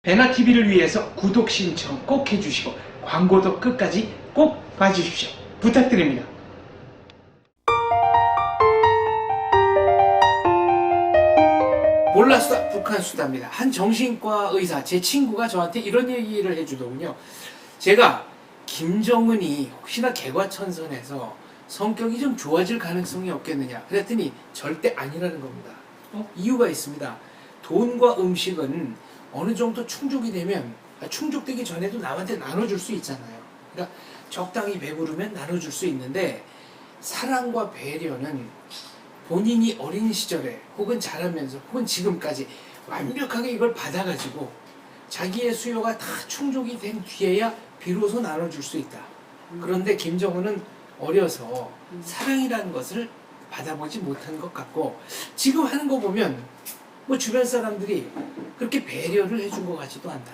배나TV를 위해서 구독 신청 꼭 해주시고 광고도 끝까지 꼭 봐주십시오. 부탁드립니다. 몰라수다 북한수다입니다. 한 정신과 의사, 제 친구가 저한테 이런 얘기를 해주더군요. 제가 김정은이 혹시나 개과천선해서 성격이 좀 좋아질 가능성이 없겠느냐 그랬더니 절대 아니라는 겁니다. 이유가 있습니다. 돈과 음식은 어느 정도 충족이 되면 충족되기 전에도 남한테 나눠줄 수 있잖아요. 그러니까 적당히 배부르면 나눠줄 수 있는데 사랑과 배려는 본인이 어린 시절에 혹은 자라면서 혹은 지금까지 완벽하게 이걸 받아가지고 자기의 수요가 다 충족이 된 뒤에야 비로소 나눠줄 수 있다. 그런데 김정은은 어려서 사랑이라는 것을 받아보지 못한 것 같고 지금 하는 거 보면 뭐 주변 사람들이 그렇게 배려를 해준 것 같지도 않다.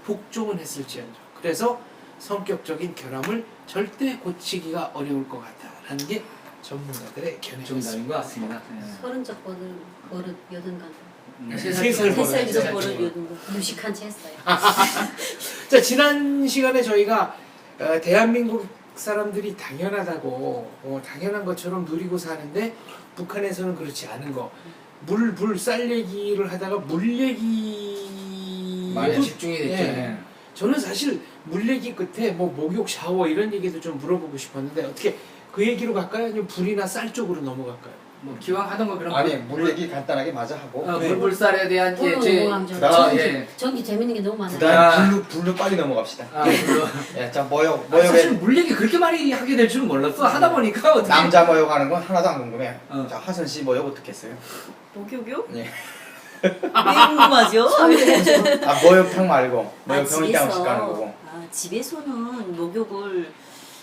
복종은 했을지언정. 그래서 성격적인 결함을 절대 고치기가 어려울 것 같다라는 게 전문가들의 견해였습니다. 것 같습니다. 서른 적 버릇 여든간 세 살 세살적 버릇 여든간 무식한 채 했어요. 자, 지난 시간에 저희가 대한민국 사람들이 당연하다고 당연한 것처럼 누리고 사는데 북한에서는 그렇지 않은 거 쌀 얘기를 하다가 물 얘기 많이 집중이 됐죠. 예. 저는 사실 물 얘기 끝에 뭐 목욕 샤워 이런 얘기도 좀 물어보고 싶었는데 어떻게 그 얘기로 갈까요? 아니면 불이나 쌀 쪽으로 넘어갈까요? 뭐 기왕 하던 거 그런 아니 물 얘기 간단하게 마저 하고 물살에 대한 전기 재밌는 게 너무 많아요. 그다음 불로 빨리 넘어갑시다. 예, 자 모욕 사실 물 얘기 그렇게 많이 하게 될 줄은 몰랐어. 하다 보니까 어떻게 남자 모욕하는 건 하나도 안 궁금해. 어. 자 하선 씨 모욕 어떻게 했어요? 목욕요? 예. 왜 궁금하죠? 아 모욕탕 말고 아, 모욕 병원 식 가는 거고. 집에서는 목욕을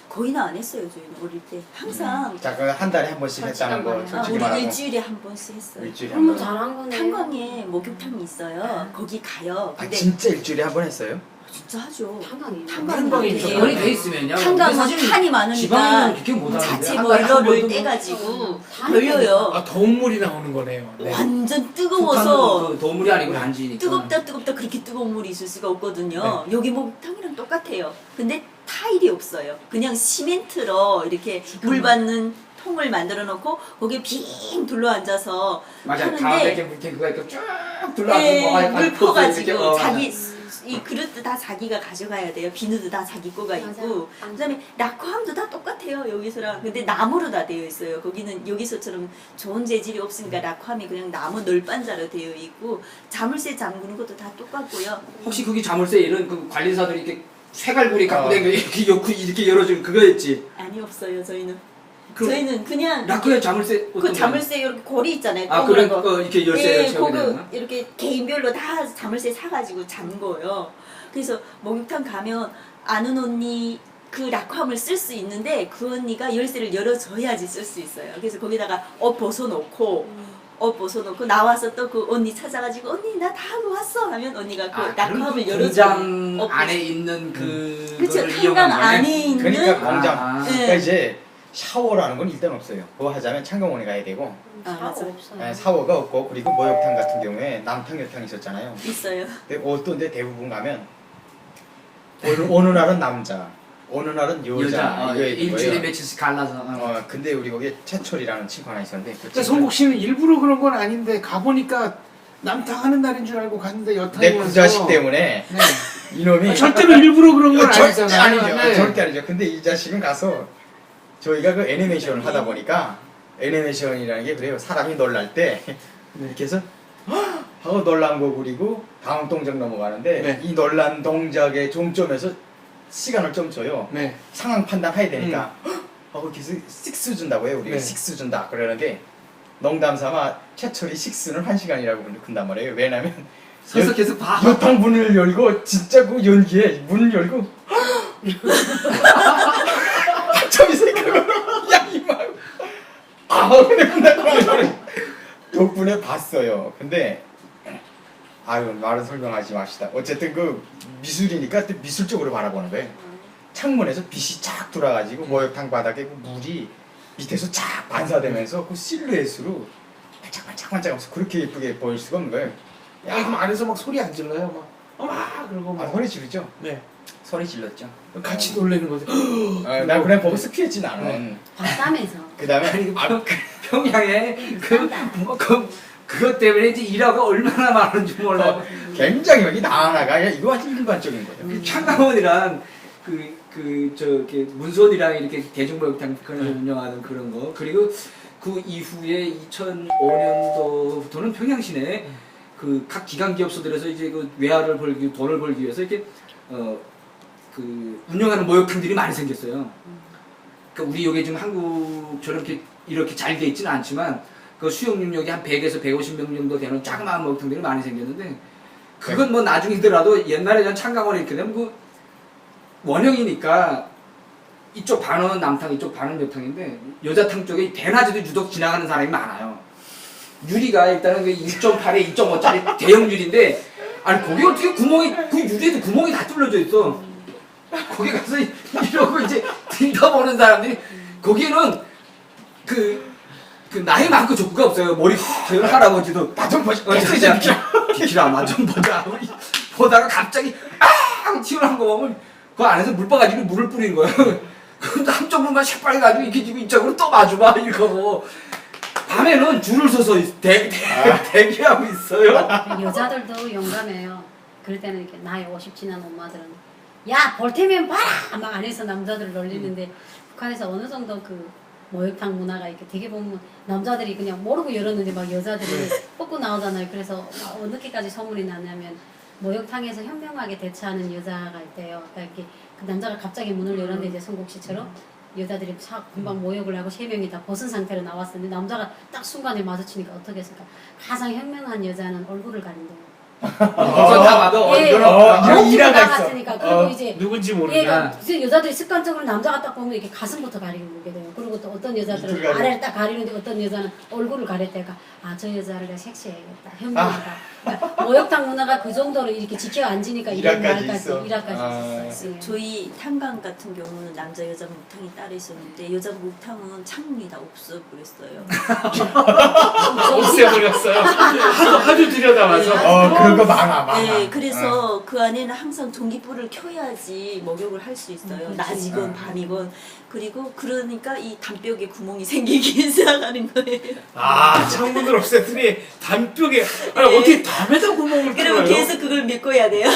거의는 안 했어요. 저희는 어릴 때 항상 자 그 한 달에 한 번씩 했다는 거 솔직히 우리 말하고 일주일에 한 번씩 했어요. 일주일에 한 너무 번. 잘한 거네. 탄광에 목욕탕이 있어요. 거기 가요. 아 근데 진짜 일주일에 한 번 했어요? 진짜 하죠. 탄광이에요. 탄광이 되게 병원이 돼 있으면요. 탄광은 탄이 많으니까 지방에는 그렇게 못 하는데 자체 한 달에 한 보일러를 번도 떼가지고 탄이 돌려요. 더운 물이 나오는 거네요. 네. 완전 뜨거워서 그 도물이 아니고 단지니까. 뜨겁다 그렇게 뜨거운 물이 있을 수가 없거든요. 여기 목욕탕이랑 똑같아요. 근데 타일이 없어요. 그냥 시멘트로 이렇게 물 받는 통을 만들어 놓고 거기에 빙 둘러앉아서 맞아. 가운데 하는데 이렇게 물탱 그거 이렇게 쭉 둘러앉은 물 퍼가지고 자기 맞아. 이 그릇도 다 자기가 가져가야 돼요. 비누도 다 자기 거가 있고 맞아. 그다음에 낙화함도 다 똑같아요. 여기서랑 근데 나무로 다 되어 있어요. 거기는 여기서처럼 좋은 재질이 없으니까 낙화함이 그냥 나무 널빤자로 되어 있고 자물쇠 잠그는 것도 다 똑같고요. 혹시 거기 자물쇠 이런 그 관리사들이 이렇게 쇠갈고리 갖고 다니는 거 이렇게 놓고 이렇게 열어주는 그거였지. 아니 없어요. 저희는 그럼 저희는 그냥 라크의 자물쇠 그 자물쇠 이렇게 고리 있잖아요. 아 그런 거 이렇게 열쇠 예, 채우게 그거 되나? 이렇게 개인별로 다 자물쇠 사가지고 잠 거예요. 그래서 목욕탕 가면 아는 언니 그 락화함을 쓸 수 있는데 그 언니가 열쇠를 열어줘야지 쓸 수 있어요. 그래서 거기다가 옷 벗어놓고 나와서 또 그 언니 찾아가지고 언니 나 다 하고 왔어 하면 언니가 그 락화함을 열어줘요. 공장 안에 있는 그렇죠. 그거를 탄광 이용한 거네. 안에 있는 그러니까 공장. 아. 그러니까 이제 샤워라는 건 일단 없어요. 그거 하자면 창경원에 가야 되고 맞아. 없어요. 샤워가 없고 그리고 목욕탕 같은 경우에 남탕 여탕 있었잖아요. 있어요. 근데 어떤 데 대부분 가면 어느 날은 남자, 어느 날은 여자 이거 일주일에 거예요. 며칠씩 갈라서 근데 우리 거기에 최철이라는 친구 하나 있었는데 그 그러니까 송국 씨는 일부러 그런 건 아닌데 가보니까 남탕 하는 날인 줄 알고 갔는데 여탕이어서 내그 자식 때문에 네. 이놈이 절대로 일부러 그런 건 절대 아니잖아요. 아니죠. 네. 절대 아니죠. 근데 이 자식은 가서 저희가 그 애니메이션을 하다 보니까 애니메이션이라는 게 그래요. 사람이 놀랄 때 이렇게 해서 하고 놀란 거 그리고 다음 동작 넘어가는데 네. 이 놀란 동작의 종점에서 시간을 좀 줘요. 네. 상황 판단해야 되니까 하고 계속 식스 준다고 해요. 우리가 네. 식스 준다 그러는데 농담 삼아 최철이 식스는 1시간이라고 근단 말이에요. 왜냐면 서서 계속 봐. 여탕 문을 열고 진짜 그 연기에 문을 열고 참 이새끼가 야 이마 근데 끝났구나 덕분에 봤어요. 근데 아유 말은 설명하지 맙시다. 어쨌든 그 미술이니까 또 미술적으로 바라보는 거예요. 창문에서 빛이 쫙 돌아가지고 목욕탕 바닥에 그 물이 밑에서 쫙 반사되면서 그 실루엣으로 반짝반짝반짝하면서 그렇게 예쁘게 보일 수가 없는 거예요. 야, 그럼 안에서 막 소리 안 질러요? 막. 막 그러고 뭐. 소리 지르죠? 네. 소리 질렀죠. 같이 놀래는 거죠. 나 그냥 보고서 피했진 않아. 밤싸면서. 그 다음에 아니, 평양에 그것 때문에 이제 일화가 얼마나 많은지 몰라요. 굉장히 여기 나 하나가 이거 아주 일반적인 거예요. 창가원이랑 저기 문선이랑 이렇게 대중목욕탕 그런 네. 운영하는 그런 거, 그리고 그 이후에 2005년도부터는 평양시내 그 각 기관 기업소들에서 이제 그 외화를 벌기, 돈을 벌기 위해서 이렇게 그 운영하는 목욕탕들이 많이 생겼어요. 그러니까 우리 여기 지금 한국처럼 이렇게 잘 돼 있지는 않지만 그 수용 능력이 한 100에서 150명 정도 되는 조그마한 목욕탕들이 많이 생겼는데, 그건 뭐 나중이더라도 옛날에 전 창가원에 이렇게 되면 그 원형이니까 이쪽 반은 남탕, 이쪽 반은 여탕인데 여자탕 쪽에 대낮에도 유독 지나가는 사람이 많아요. 유리가 일단은 그 2.8에 2.5짜리 대형 유리인데, 아니 거기 어떻게 구멍이, 그 유리에도 구멍이 다 뚫려져 있어. 거기 가서 이러고 이제 들여다보는 사람들이, 거기는 그 나이 많고 조구가 없어요. 머리 된 할아버지도 나 좀 보자. 비키라 나 좀 보자. 보다가 갑자기 아 튀어나온 거 보면 그 안에서 물 빠가지고 물을 뿌린 거예요. 그럼 한쪽 눈만 새빨개 가지고 이렇게 지고 이쪽으로 또 마주봐 이러고, 밤에는 줄을 서서 대기하고 있어요. 여자들도 용감해요. 그럴 때는 이렇게 나이 50 지난 엄마들은 야 볼 테면 봐라 막 안에서 남자들을 놀리는데, 북한에서 어느 정도 그 목욕탕 문화가 이렇게 되게 보면 남자들이 그냥 모르고 열었는데 막 여자들이 뽑고 나오잖아요. 그래서 어떻게까지 소문이 나냐면 목욕탕에서 현명하게 대처하는 여자가 있대요. 그러니까 이렇게 그 남자가 갑자기 문을 열었는데 이제 송국 씨처럼 여자들이 금방 모욕을 하고 3명이 다 벗은 상태로 나왔었는데, 남자가 딱 순간에 마주치니까 어떻게 했을까? 가장 현명한 여자는 얼굴을 가린대요. 그건 다 봐도 예, 이런 일화가 있어. 나갔으니까. 그리고 이제 누군지 예, 모르니까. 그래서 여자들이 습관적으로 남자가 딱 보면 이렇게 가슴부터 가리고 보게 돼요. 그리고 또 어떤 여자들은 이틀 가리고. 아래를 딱 가리는데 어떤 여자는 얼굴을 가릴 때가 저 여자를 내가 섹시해야겠다, 현명하다. 그러니까 목욕탕 문화가 그 정도로 이렇게 지켜 앉으니까 이런 일화까지 말까지 있어. 일화까지 있었어요. 예. 저희 탄광 같은 경우는 남자 여자 목탕이 따로 있었는데, 여자 목탕은 창문이 다 없어 버렸어요. 없애버렸어요. 하도 들여다봐서. 그런 거 많아. 네, 그래서 그 안에는 항상 전기불을 켜야지 목욕을 할 수 있어요. 낮이건 밤이건. 그리고 그러니까 이 담벽에 구멍이 생기기 시작하는 거예요. 창문을 없앴더니 담벽에 어떻게 담에다 구멍을 그러면 뚫어요? 계속 그걸 메꿔야 돼요.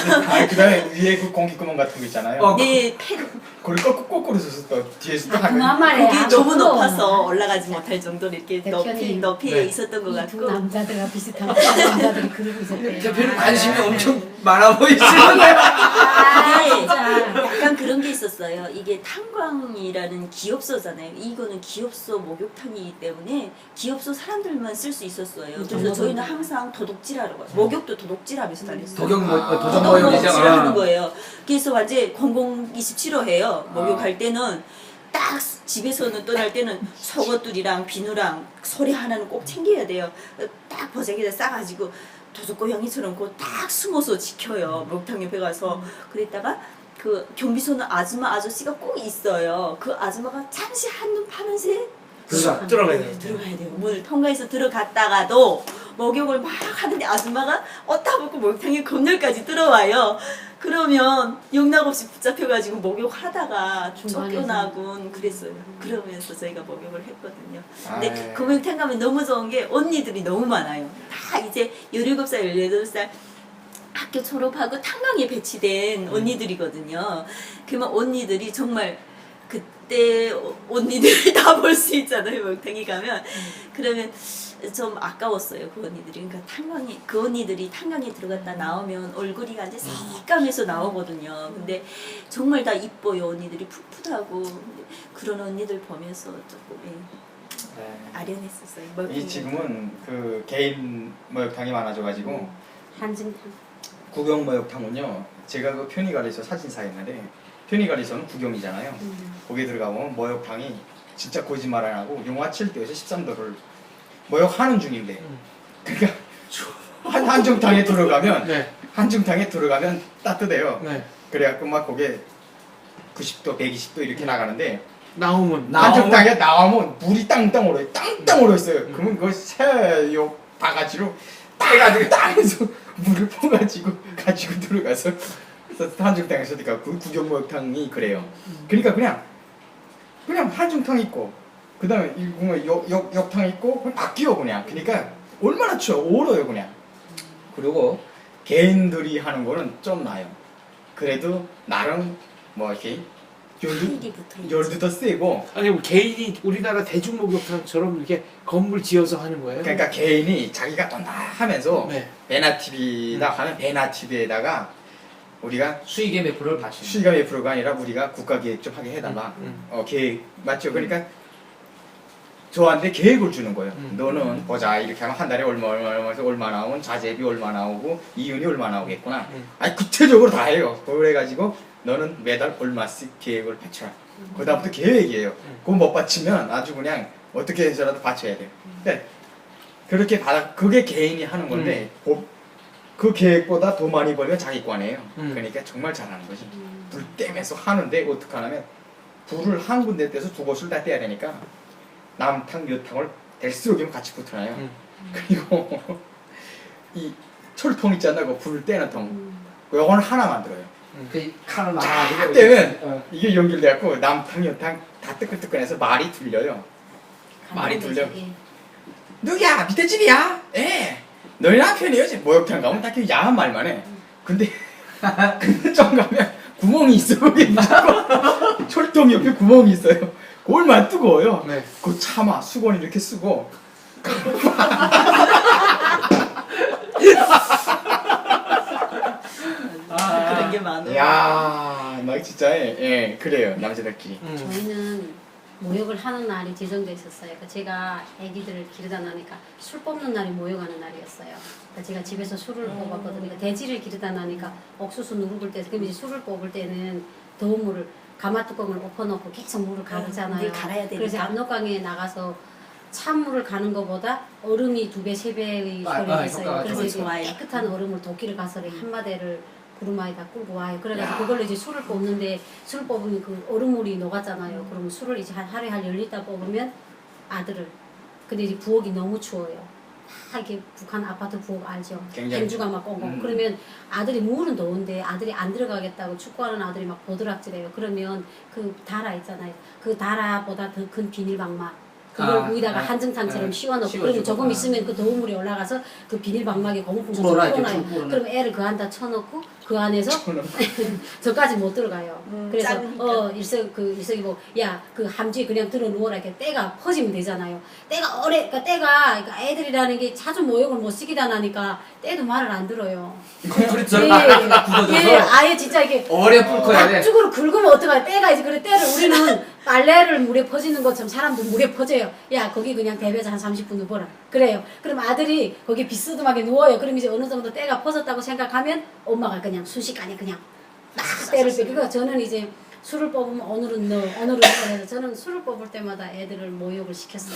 그다음에 위에 그 공기구멍 같은 거 있잖아요. 네, 팬 그걸 거꾸로 서서 또 뒤에서 또 그만 말해. 거기 너무 높아서 올라가지 못할 정도로 이렇게 대표님. 높이에 네. 있었던 것 이 두 같고. 남자들과 비슷한 남자들이 그러고 있었대요. 대표는 관심이 엄청 많아 보이시는데. 진짜. 약간 그런 게 있었어요. 이게 탄광이라는 기업소잖아요. 이거는 기업소 목욕탕이기 때문에 기업소 사람들만 쓸 수 있었어요. 그래서 저희는 항상 도둑질하러 가요. 목욕도 도둑질하면서 다녔어요. 도적 모임이죠. 도둑질하는 거예요. 그래서 완전 0027호 해요. 목욕할 때는 딱 집에서는 떠날 때는 속옷들이랑 비누랑 소리 하나는 꼭 챙겨야 돼요. 딱 보자기에다 싸가지고 도둑고양이처럼 그 딱 숨어서 지켜요. 목욕탕 옆에 가서. 그랬다가 그 경비소는 아줌마 아저씨가 꼭 있어요. 그 아줌마가 잠시 한눈 파는 새 들어가야 돼요. 들어가야 돼요. 문을 통과해서 들어갔다가도 목욕을 막 하는데 아줌마가 옷다 벗고 목욕탕에 건널까지 들어와요. 그러면 영락없이 붙잡혀가지고 목욕하다가 중간에서. 쫓겨나곤 그랬어요. 그러면서 저희가 목욕을 했거든요. 근데 아이. 그 목욕탕 가면 너무 좋은 게 언니들이 너무 많아요. 다 이제 17살, 18살 학교 졸업하고 탄광에 배치된 언니들이거든요. 그러면 언니들이 정말 그때 언니들을 다 볼 수 있잖아요. 목욕탕에 가면. 그러면 좀 아까웠어요. 그 언니들이. 그러니까 그 언니들이 탄광에 들어갔다 나오면 얼굴이 완전 새까매서 나오거든요. 근데 정말 다 이뻐요. 언니들이 풋풋하고. 그런 언니들 보면서 조금 아련했었어요. 이 지금은 그 개인 목욕탕이 많아져가지고 한증탕. 구경 목욕탕은요. 제가 그 편의가리소 사진사 했는데, 편의가리소는 구경이잖아요. 거기 들어가면 목욕탕이 진짜 거짓말 안 하고 영하 7도에서 13도를 목욕하는 중인데, 그러니까 한중탕에 들어가면 네. 한중탕에 들어가면 따뜻해요. 네. 그래갖고 막 거기에 90도, 120도 이렇게 나가는데, 나오면 한중탕에 나오면 물이 땅땅 얼어요. 땅땅 얼어 있어요. 그러면 그걸 새요 바가지로 해가지고 땅에서 물을 퍼가지고 가지고 들어가서 그래서 한중탕에서 그 구경목욕탕이 그래요. 그러니까 그냥 한중탕 있고 그다음에 이 보면 역탕 있고 그냥 바뀌어 그냥. 그러니까 얼마나 추워 얼어요 그냥. 그리고 개인들이 하는 거는 좀 나요. 그래도 나름 뭐 이렇게 힐이 붙어 있지. 열도 더 세고. 아니 뭐 개인이 우리나라 대중목욕탕처럼 이렇게 건물 지어서 하는 거예요? 그러니까 개인이 자기가 돈다 하면서 네. 베나TV다 하면 베나TV에다가 우리가 수익의 몇 프로를 받치는. 수익가 몇 프로가 아니라 우리가 국가 계획 좀 하게 해달라. 계획 맞죠? 그러니까 저한테 계획을 주는 거예요. 너는 보자 이렇게 하면 한 달에 얼마 나오면 자재비 얼마 나오고 이윤이 얼마 나오겠구나. 아니 구체적으로 다 해요. 그래가지고 너는 매달 얼마씩 계획을 받쳐라. 그다음부터 계획이에요. 그거 못 받치면 아주 그냥 어떻게 해서라도 받쳐야 돼요. 그러니까 그렇게 그게 개인이 하는 건데 그 계획보다 더 많이 벌면 자기 관이에요. 그러니까 정말 잘하는 거지. 불 떼면서 하는데 어떻게 하냐면 불을 한 군데 떼서 두 곳을 다 떼야 되니까 남탕 여탕을 댈수록이면 같이 붙어놔요. 그리고 이 철통 있잖아, 그 불 떼는 통. 요거는 하나 만들어요. 그 칸을 쫙 나가지고 떼면 이게 연결돼갖고 남탕 여탕 다 뜨끈뜨끈해서 말이 들려요. 말이 들려. 예. 누구야? 밑에 집이야? 예. 너희 남편이요? 지금 목욕탕 가면 딱히 야한 말만 해. 근데 좀 가면 구멍이 있어. 거기 무조건 철통 옆에 구멍이 있어요. 그걸만 뜨거워요. 네. 그 참아 수건 이렇게 쓰고. 그런 게 많아요. 야, 막 진짜 예 그래요 남자들끼리. 저희는 모욕을 하는 날이 지정돼 있었어요. 그러니까 제가 아기들을 기르다 나니까 술 뽑는 날이 모욕하는 날이었어요. 그러니까 제가 집에서 술을 뽑았거든요. 그러니까 돼지를 기르다 나니까 옥수수 누룩을 때, 그럼 이제 술을 뽑을 때는 더운 물을 가마 뚜껑을 엎어놓고 계속 물을 가르잖아요. 물 갈아야 되니까. 그래서 압록강에 나가서 찬물을 가는 것보다 얼음이 2배, 3배의 소리가 있어요. 효과가 그래서 더 이제 좋아요. 깨끗한 얼음을 도끼를 가서 한 마대를 구루마에다 끌고 와요. 그래가지고 그걸로 이제 술을 뽑는데 술 뽑으면 그 얼음물이 녹았잖아요. 그러면 술을 이제 하루에 한 10리터 뽑으면 아들을. 근데 이제 부엌이 너무 추워요. 다 이렇게 북한 아파트 부엌 알죠? 굉장히 행주가 막 꽁꽁. 그러면 아들이 물은 더운데 아들이 안 들어가겠다고 축구하는 아들이 막 보드락질해요. 그러면 그 다라 있잖아요. 그 다라보다 더 큰 비닐방막. 그걸 위다가 한증탕처럼 씌워놓고 그러면 조금 있으면 그 더운 물이 올라가서 그 비닐방막에 고무풍선 불어라, 이제 쏘나요. 불어라. 그럼 애를 그 안다 쳐놓고 그 안에서 저까지 못 들어가요. 그래서 작으니까. 일석이 뭐 야 그 함지에 그냥 들어 누워라 이렇게 때가 퍼지면 되잖아요. 때가 그러니까 애들이라는 게 자주 모욕을 못 시키다 나니까 때도 말을 안 들어요. 콘크리트를 굳어져서 예, 아예 진짜 이게 오래 불커야 돼. 앞쪽으로 긁으면 어떡해. 때가 이제 그래 때를 우리는 빨래를 물에 퍼지는 것처럼 사람도 물에 퍼져요. 야 거기 그냥 대배에서 한 30분 누워라. 그래요. 그럼 아들이 거기 비스듬하게 누워요. 그럼 이제 어느 정도 때가 퍼졌다고 생각하면 엄마가 그냥 순식간에 그냥 딱 때를 빼고 저는 이제 술을 뽑으면 오늘은 너 해서 저는 술을 뽑을 때마다 애들을 모욕을 시켰어요.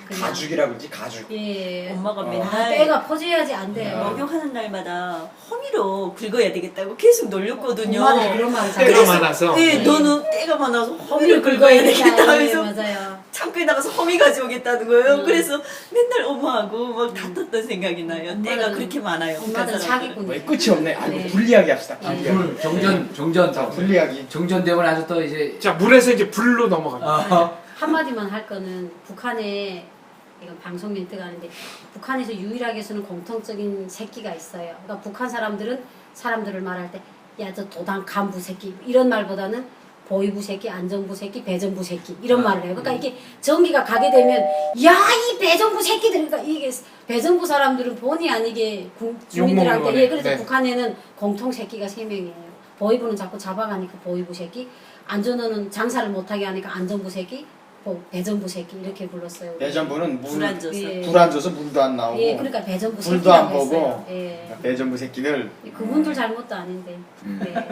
그냥. 가죽이라 그러지 가죽. 예. 엄마가 아, 맨날 때가 퍼져야지 안 돼요. 목욕하는 날마다 허미로 긁어야 되겠다고 계속 놀렸거든요. 엄마들 그런 말 때가 잘해요. 많아서. 네, 너는 때가 많아서 허미를 긁어야 되겠다 예, 하면서 맞아요. 창고에 나가서 허미 가져오겠다는 거예요. 그래서 맨날 엄마하고 막 다퉜던 생각이 나요. 때가 엄마는- 그렇게 많아요. 엄마는 자기꾼. 뭐 끝이 없네. 아이고 네. 불리하게 합시다. 네. 불리하게. 정전 자 불리하게. 정전되면 아주 또 이제 자 물에서 이제 불로 넘어갑니다. 한마디만 할 거는 북한에 이건 방송 멘트가 아닌데 북한에서 유일하게 쓰는 공통적인 새끼가 있어요. 그러니까 북한 사람들은 사람들을 말할 때 야 저 도당 간부 새끼 이런 말보다는 보위부 새끼, 안정부 새끼, 배정부 새끼 이런 말을 해요. 그러니까 이게 전기가 가게 되면 야 이 배정부 새끼들 그러니까 이게 배정부 사람들은 본의 아니게 주민들한테 욕먹는 예 그래서 거네. 북한에는 공통 새끼가 3명이에요. 보위부는 자꾸 잡아가니까 보위부 새끼, 안전원은 장사를 못하게 하니까 안정부 새끼, 배정부 새끼 이렇게 불렀어요. 배전부는 불 안 져서. 예. 불 안 줘서 물도 안 나오고. 예, 그러니까 배정부 불도 안 새끼라고 했어요. 보고. 예. 배전부 새끼들. 그분들 잘못도 아닌데. 네.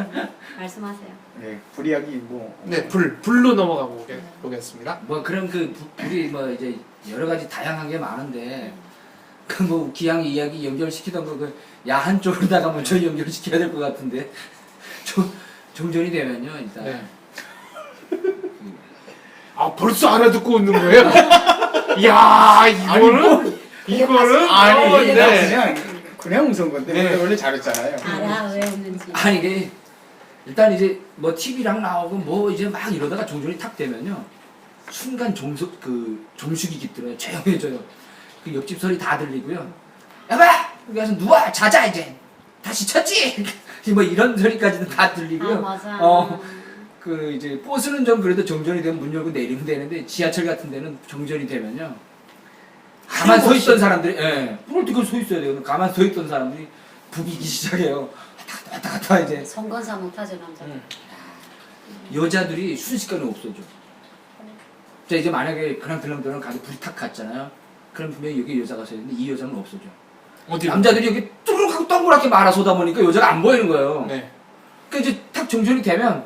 말씀하세요. 네, 불이야기 뭐. 네, 불로 넘어가 보겠습니다. 뭐 그런 그 불이 뭐 이제 여러 가지 다양한 게 많은데 그 뭐 기왕 이야기 연결시키던 거 그 야한 쪽으로다가 먼저 연결시켜야 될 것 같은데 정전이 되면요 일단 네. 아 벌써 알아듣고 웃는 거예요? 이야 이거는 아니 네. 그냥 그냥 웃은 건데 네. 원래 잘했잖아요. 알아 왜 없는지. 아니 이게 일단 이제 뭐 TV랑 나오고 뭐 이제 막 이러다가 종전이 탁 되면요 순간 종숙이 깃들어요. 조용해져요. 그 옆집 소리 다 들리고요. 여봐 여기 와서 누워 자자 이제 다시 쳤지 뭐 이런 소리까지도 다 들리고요. 아 맞아. 그 이제 버스는 좀 그래도 정전이 되면 문 열고 내리면 되는데 지하철 같은 데는 정전이 되면요 가만 서 있던 사람들이 뭘 어떻게 서 있어야 돼요. 가만 서 있던 사람들이 부비기 시작해요. 왔다 갔다 이제 송건사 못하죠 남자. 여자들이 순식간에 없어져. 자 이제 만약에 그냥 들렁들렁 가게 불이 탁 갔잖아요. 그럼 분명히 여기 여자가 서 있는데 이 여자는 없어져. 어디 남자들이 여기 뚜루룩 하고 동그랗게 말아 쏟아 보니까 여자가 안 보이는 거예요. 네. 그러니까 이제 탁 정전이 되면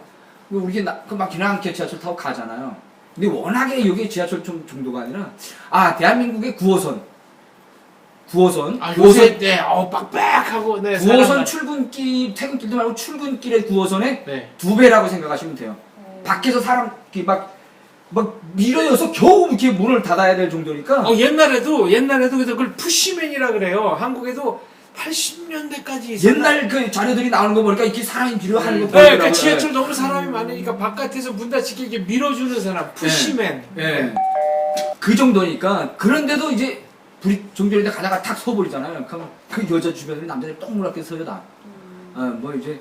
우리 막 기나게 지하철 타고 가잖아요. 근데 워낙에 여기 지하철 좀 정도가 아니라 대한민국의 9호선 아 요새 네, 빡빡하고 네. 9호선 사람 출근길 퇴근길도 말고 출근길의 9호선의 네. 2배라고 생각하시면 돼요. 밖에서 사람 이렇게 막 밀어여서 겨우 이렇게 문을 닫아야 될 정도니까. 옛날에도 그래서 그걸 푸시맨이라 그래요. 한국에도 80년대까지 옛날 그 자료들이 나오는 거 보니까 이렇게 사람이 필요한 거 네, 보더라고요. 그러니까 지하철 너무 사람이 많으니까 바깥에서 문 닫히게 이렇게 밀어주는 사람 푸시맨. 예. 그 정도니까 그런데도 이제 불이 정전인데 가다가 탁 서버리잖아요. 그럼 그 여자 주변에 남자들이 동그랗게 서요 다. 뭐 이제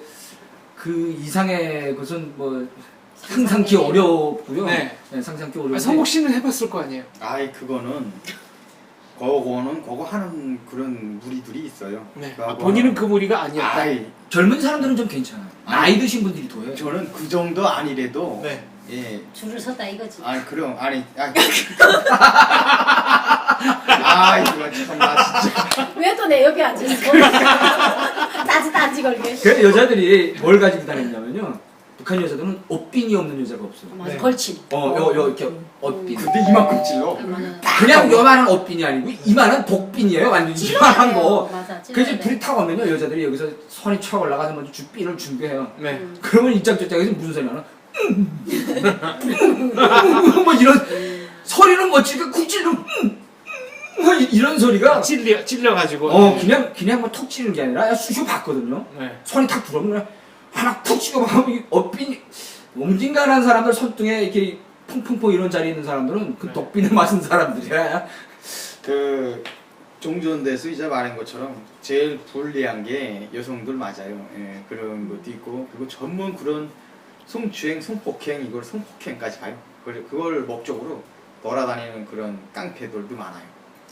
그 이상의 것은 뭐 상상기 어렵고요. 네. 상상기 어렵고. 성국 씨는 해봤을 거 아니에요. 아이 그거는 그거 하는 그런 무리들이 있어요. 네. 그거는- 본인은 그 무리가 아니었다. 아이 젊은 사람들은 좀 괜찮아요. 나이 드신 분들이 더 해요. 저는 그 정도 아니래도 네. 예. 줄을 섰다 이거지. 아니 그럼 아니 이거 참나 진짜. 왜 또 내 옆에 앉아있어? 따지 걸게. 그 여자들이 뭘 가지고 다녔냐면요. 북한 여자들은 옷빈이 없는 여자가 없어요. 맞아 네. 걸친. 이렇게 옷빈. 근데 이만큼 찔러. 그냥 요만한 옷빈이 아니고 이만한 복빈이에요. 완전 이만한 거. 맞아. 그 이제 불이 타고 오면요 여자들이 여기서 선이 쳐 올라가서 먼저 빈을 준비해요. 네. 그러면 이쪽 저쪽에서 무슨 소리 나나? 뭐 이런 소리는 멋지게 쿡 찌르는 뭐 이런 소리가 찔려가지고. 그냥 뭐 톡 치는 게 아니라 쑤셔 봤거든요. 네. 손이 탁 들어오면 하나 푹 치고 막 엇빈 엄진간한 사람들 손등에 이렇게 퐁퐁퐁 이런 자리에 있는 사람들은 그 네. 독빈을 맞은 사람들이야. 그 종전대에서 이제 말한 것처럼 제일 불리한 게 여성들 맞아요. 예, 그런 것도 있고 그리고 전문 그런 성추행, 성폭행 이걸 성폭행까지 가요. 그걸 목적으로 돌아다니는 그런 깡패들도 많아요.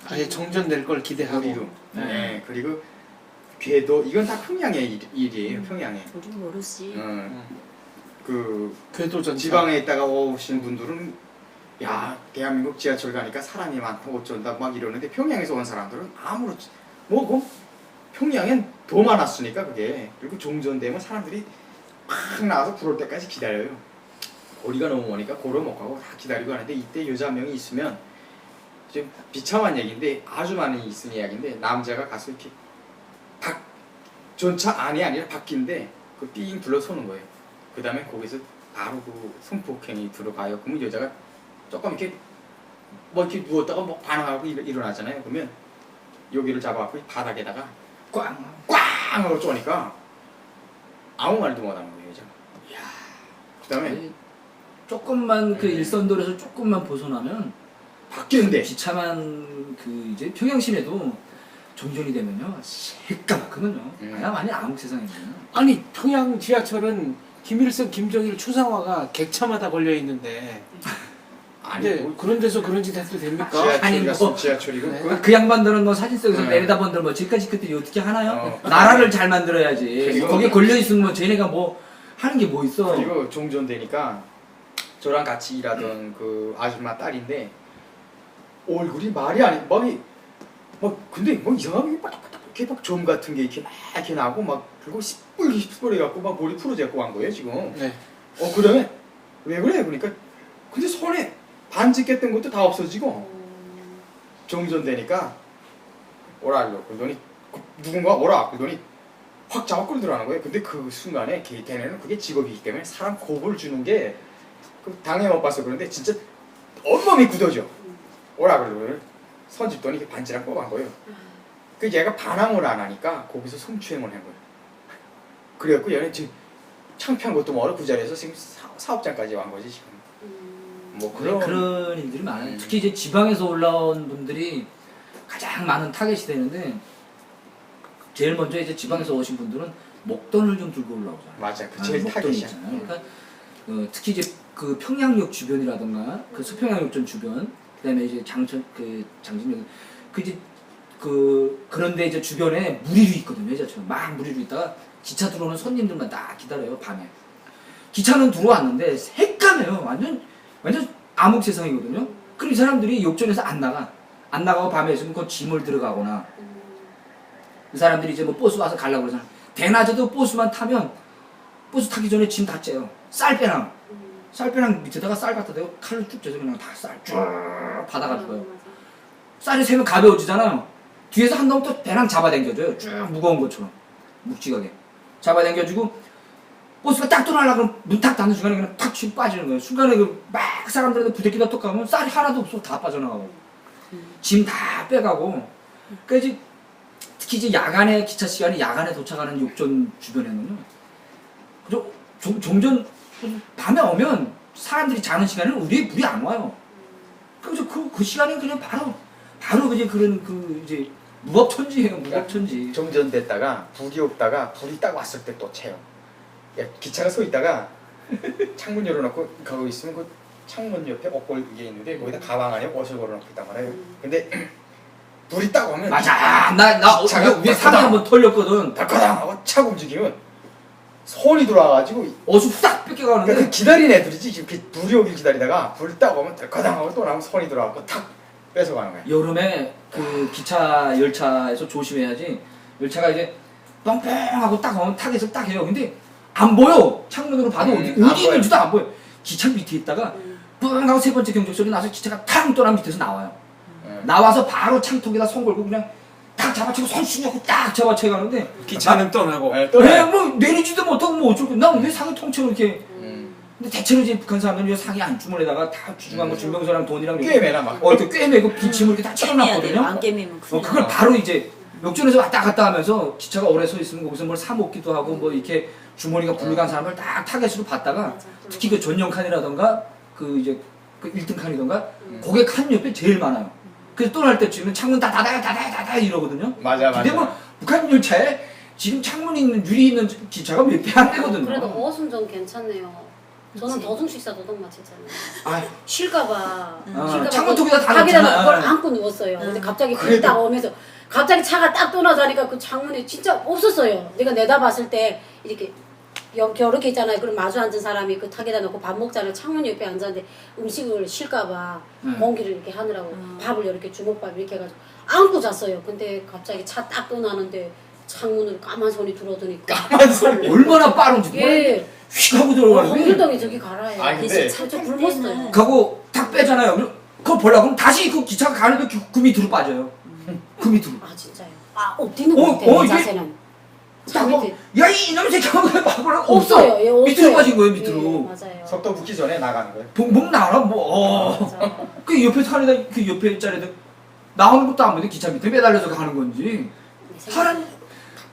아예 정전될 걸 기대하고. 우리도. 네. 예, 그리고 궤도 이건 다 평양의 일이에요. 평양에. 우리 모르지. 그 궤도 전차. 지방에 있다가 오신 분들은 야 대한민국 지하철 가니까 사람이 많다고 어쩐다 막 이러는데 평양에서 온 사람들은 아무렇지 뭐고 평양엔 더 많았으니까 그게 그리고 종전되면 사람들이 막 나와서 불올 때까지 기다려요. 거리가 너무 머니까 고려 못 가고 다 기다리고 하는데 이때 여자 한 명이 있으면 좀 비참한 얘기인데 아주 많이 있은 이야기인데 남자가 가서 이렇게 전차 안이 아니라 밖인데 그 삥 둘러서는 거예요. 그 다음에 거기서 바로 그 성폭행이 들어가요. 그러면 여자가 조금 이렇게 뭐 이렇게 누웠다가 뭐 반항하고 일어나잖아요. 그러면 여기를 잡아갖고 바닥에다가 꽝 하고 쪼니까 아무 말도 못하는 거예요, 여자가. 그 다음에 조금만 그 일선도에서 조금만 벗어나면 바뀌는데 비참한 그 이제 평양 시내도 종전이 되면요 새까맣거든요. 그야말로 암흑 세상이거든요. 아니 평양 지하철은 김일성, 김정일 추상화가 객차마다 걸려 있는데. 아니 근데 뭐 그런 데서 그런 짓 해도 됩니까? 아니, 지하철이가 뭐- 지하철이고 네. 그 양반들은 뭐 사진 속에서 네. 내려다본들 뭐 지금까지 그때 어떻게 하나요? 어. 나라를 잘 만들어야지. 그리고- 거기에 걸려 있으면 뭐 쟤네가 뭐 하는 게 뭐 있어? 그리고 종전되니까 저랑 같이 일하던 그 아줌마 딸인데 얼굴이 말이 아니 막 근데 뭐 이상하게 빠닥빠닥 이렇게 막 점 같은 게 이렇게 나고 막 그리고 시뻘게 갖고 막 머리 풀어잡고 간 거예요 지금. 네. 그다음에 왜 그래? 그러니까 근데 손에 반지 꼈던 것도 다 없어지고 종전되니까 오라ല്ലോ 그러더니 누군가 오라 그러더니 확 잡아 끌더라는 거예요. 근데 그 순간에 걔네는 그게 직업이기 때문에 사람 겁을 주는 게 그 당해 못 봐서 그런데 진짜 온몸이 굳어져. 오라 그러더니 손 짚더니 반지랑 뽑은 거예요. 그 얘가 반항을 안 하니까 거기서 성추행을 한 거예요. 그래갖고 얘는 지금 창피한 것도 뭐라 그 자리에서 지금 사업장까지 온 거지 지금. 뭐 그런 일들이 많아요. 특히 이제 지방에서 올라온 분들이 가장 많은 타겟이 되는데 제일 먼저 이제 지방에서 오신 분들은 목돈을 좀 들고 올라오잖아요. 맞아요. 그 제일 목돈이 타겟이야. 있잖아요. 그러니까 특히 이제 그 평양역 주변이라던가 그 서평양역전 주변, 그다음에 이제 장진역 그 이제 그런데 이제 주변에 무리로 있거든요. 여자처럼 막 무리로 있다가 기차 들어오는 손님들만 딱 기다려요 밤에. 기차는 들어왔는데 새까매요. 완전 암흑 세상이거든요. 그럼 이 사람들이 욕전에서 안 나가고 밤에 있으면 그 짐을 들어가거나 그 사람들이 이제 뭐 버스 와서 가려고 그러잖아. 대낮에도 버스만 타면 버스 타기 전에 짐 다 째요. 쌀배낭 밑에다가 쌀 갖다 대고 칼로 쭉 째서 그냥 다 쌀 쭉 받아가지고요. 쌀이 세면 가벼워지잖아요. 뒤에서 한 놈 또 배낭 잡아당겨줘요. 쭉 무거운 것처럼 묵직하게 잡아당겨주고 버스가 딱 떠나려고 문 탁 닫는 순간에 그냥 탁 치고 빠지는 거예요. 순간에 막 사람들한테 부대끼다 톡 가면 쌀이 하나도 없어. 다 빠져나가고 짐 다 빼가고. 그러니까 이제 특히 이제 야간에 기차 시간에 야간에 도착하는 욕전 주변에는요. 종전 밤에 오면 사람들이 자는 시간에는 우리의 물이 안 와요. 그래서 그 시간에 그냥 바로 이제 그런 이제 무법천지예요. 무법천지. 좀 전 됐다가 불이 없다가 불이 딱 왔을 때 또 채요. 야, 기차가 서 있다가 창문 열어놓고 가고 있으면 그 창문 옆에 옷걸이 이게 있는데 거기다 가방 안에 옷을 걸어놓고 있단 말이에요. 근데 불이 딱 오면 맞아. 나 기차가 위에 상에 한번 털렸거든. 덜커당 하고 차고 움직이면 손이 돌아와가지고 어수 딱 뺏겨가는데. 그러니까 기다린 애들이지 지금 불이 오길 기다리다가 불 딱 오면 덜커당 하고 또 나면 손이 돌아와서 탁 뺏어가는 거야. 여름에 그 기차 열차에서 조심해야지. 열차가 이제 뻥뻥하고 딱 오면 타겟을 딱 해요. 근데 안 보여. 창문으로 봐도 어디 안 있는지도 안 보여. 기차 밑에 있다가 뿡 하고 세 번째 경적 소리 나서 기차가 탕 떠난 밑에서 나와요. 나와서 바로 창턱에다 손 걸고 그냥 딱 잡아채고 손 숙여고 딱 잡아채 가는데 기차는 떠나고. 왜 뭐 내리지도 못하고 뭐 어쩌고 난 왜 상이 통째로 이렇게. 근데 대체로 이제 북한 사람들은 상이 안주머니에다가 다 주중한 거 증명서랑 돈이랑 꿰매나 막. 이렇게 꿰매고 비침을 이렇게 다 채워놨거든요. 안 깨매면 큰일 그걸 나요. 바로 이제 역전에서 왔다 갔다 하면서 기차가 오래 서 있으면 거기서 뭘 사 먹기도 하고 뭐 이렇게 주머니가 불리간 사람을 딱 타겟으로 봤다가 특히 그 전용 칸이라던가 그 이제 그 1등 칸이던가 그게 칸 옆에 제일 많아요. 그래서 떠날 때쯤은 창문 다 닫아 이러거든요. 맞아. 근데 뭐 북한 열차에 지금 창문 있는 유리 있는 기차가 몇 대 안 되거든요. 그래도 어순 좀 괜찮네요. 저는 그치. 도중식사 도둑 맞췄잖아요. 아, 쉴까봐. 창문 통에다 다 닭에다 넣잖아. 그걸 안고 누웠어요. 근데 갑자기 불이 딱 오면서 갑자기 차가 딱 떠나자니까 그 창문이 진짜 없었어요. 내가 내다봤을 때 이렇게 저렇게 있잖아요. 그럼 마주 앉은 사람이 그 탁에다 놓고 밥 먹잖아요. 창문 옆에 앉았는데 음식을 쉴까봐 공기를 이렇게 하느라고 밥을 이렇게 주먹밥 이렇게 해가지고 안고 잤어요. 근데 갑자기 차 딱 떠나는데 창문으로 까만 손이 들어오더니까 까만 소리. 얼마나 빠른지 예. 휙 하고 들어가는데 홍길동이 저기 갈아요. 아니, 근데 저 굶었어요. 가고 탁 빼잖아요. 그걸 보려고 그럼 다시 그 기차가 가는데 그 밑으로 빠져요. 그 밑으로. 아 진짜요? 아 없디는 어, 못해 이게- 자세는. 차 밑에 야 이놈의 새끼가 왜 막으라고 없어요. 예, 없어요. 밑으로 빠진 거예요 예, 밑으로. 맞아요. 속도 붙기 전에 나가는 거예요. 봉봉 나와라 뭐. 맞아요. 그 옆에 타려다 그 옆에 자리에다 나오는 것도 안 보는데 기차 밑에 매달려서 가는 건지. 사람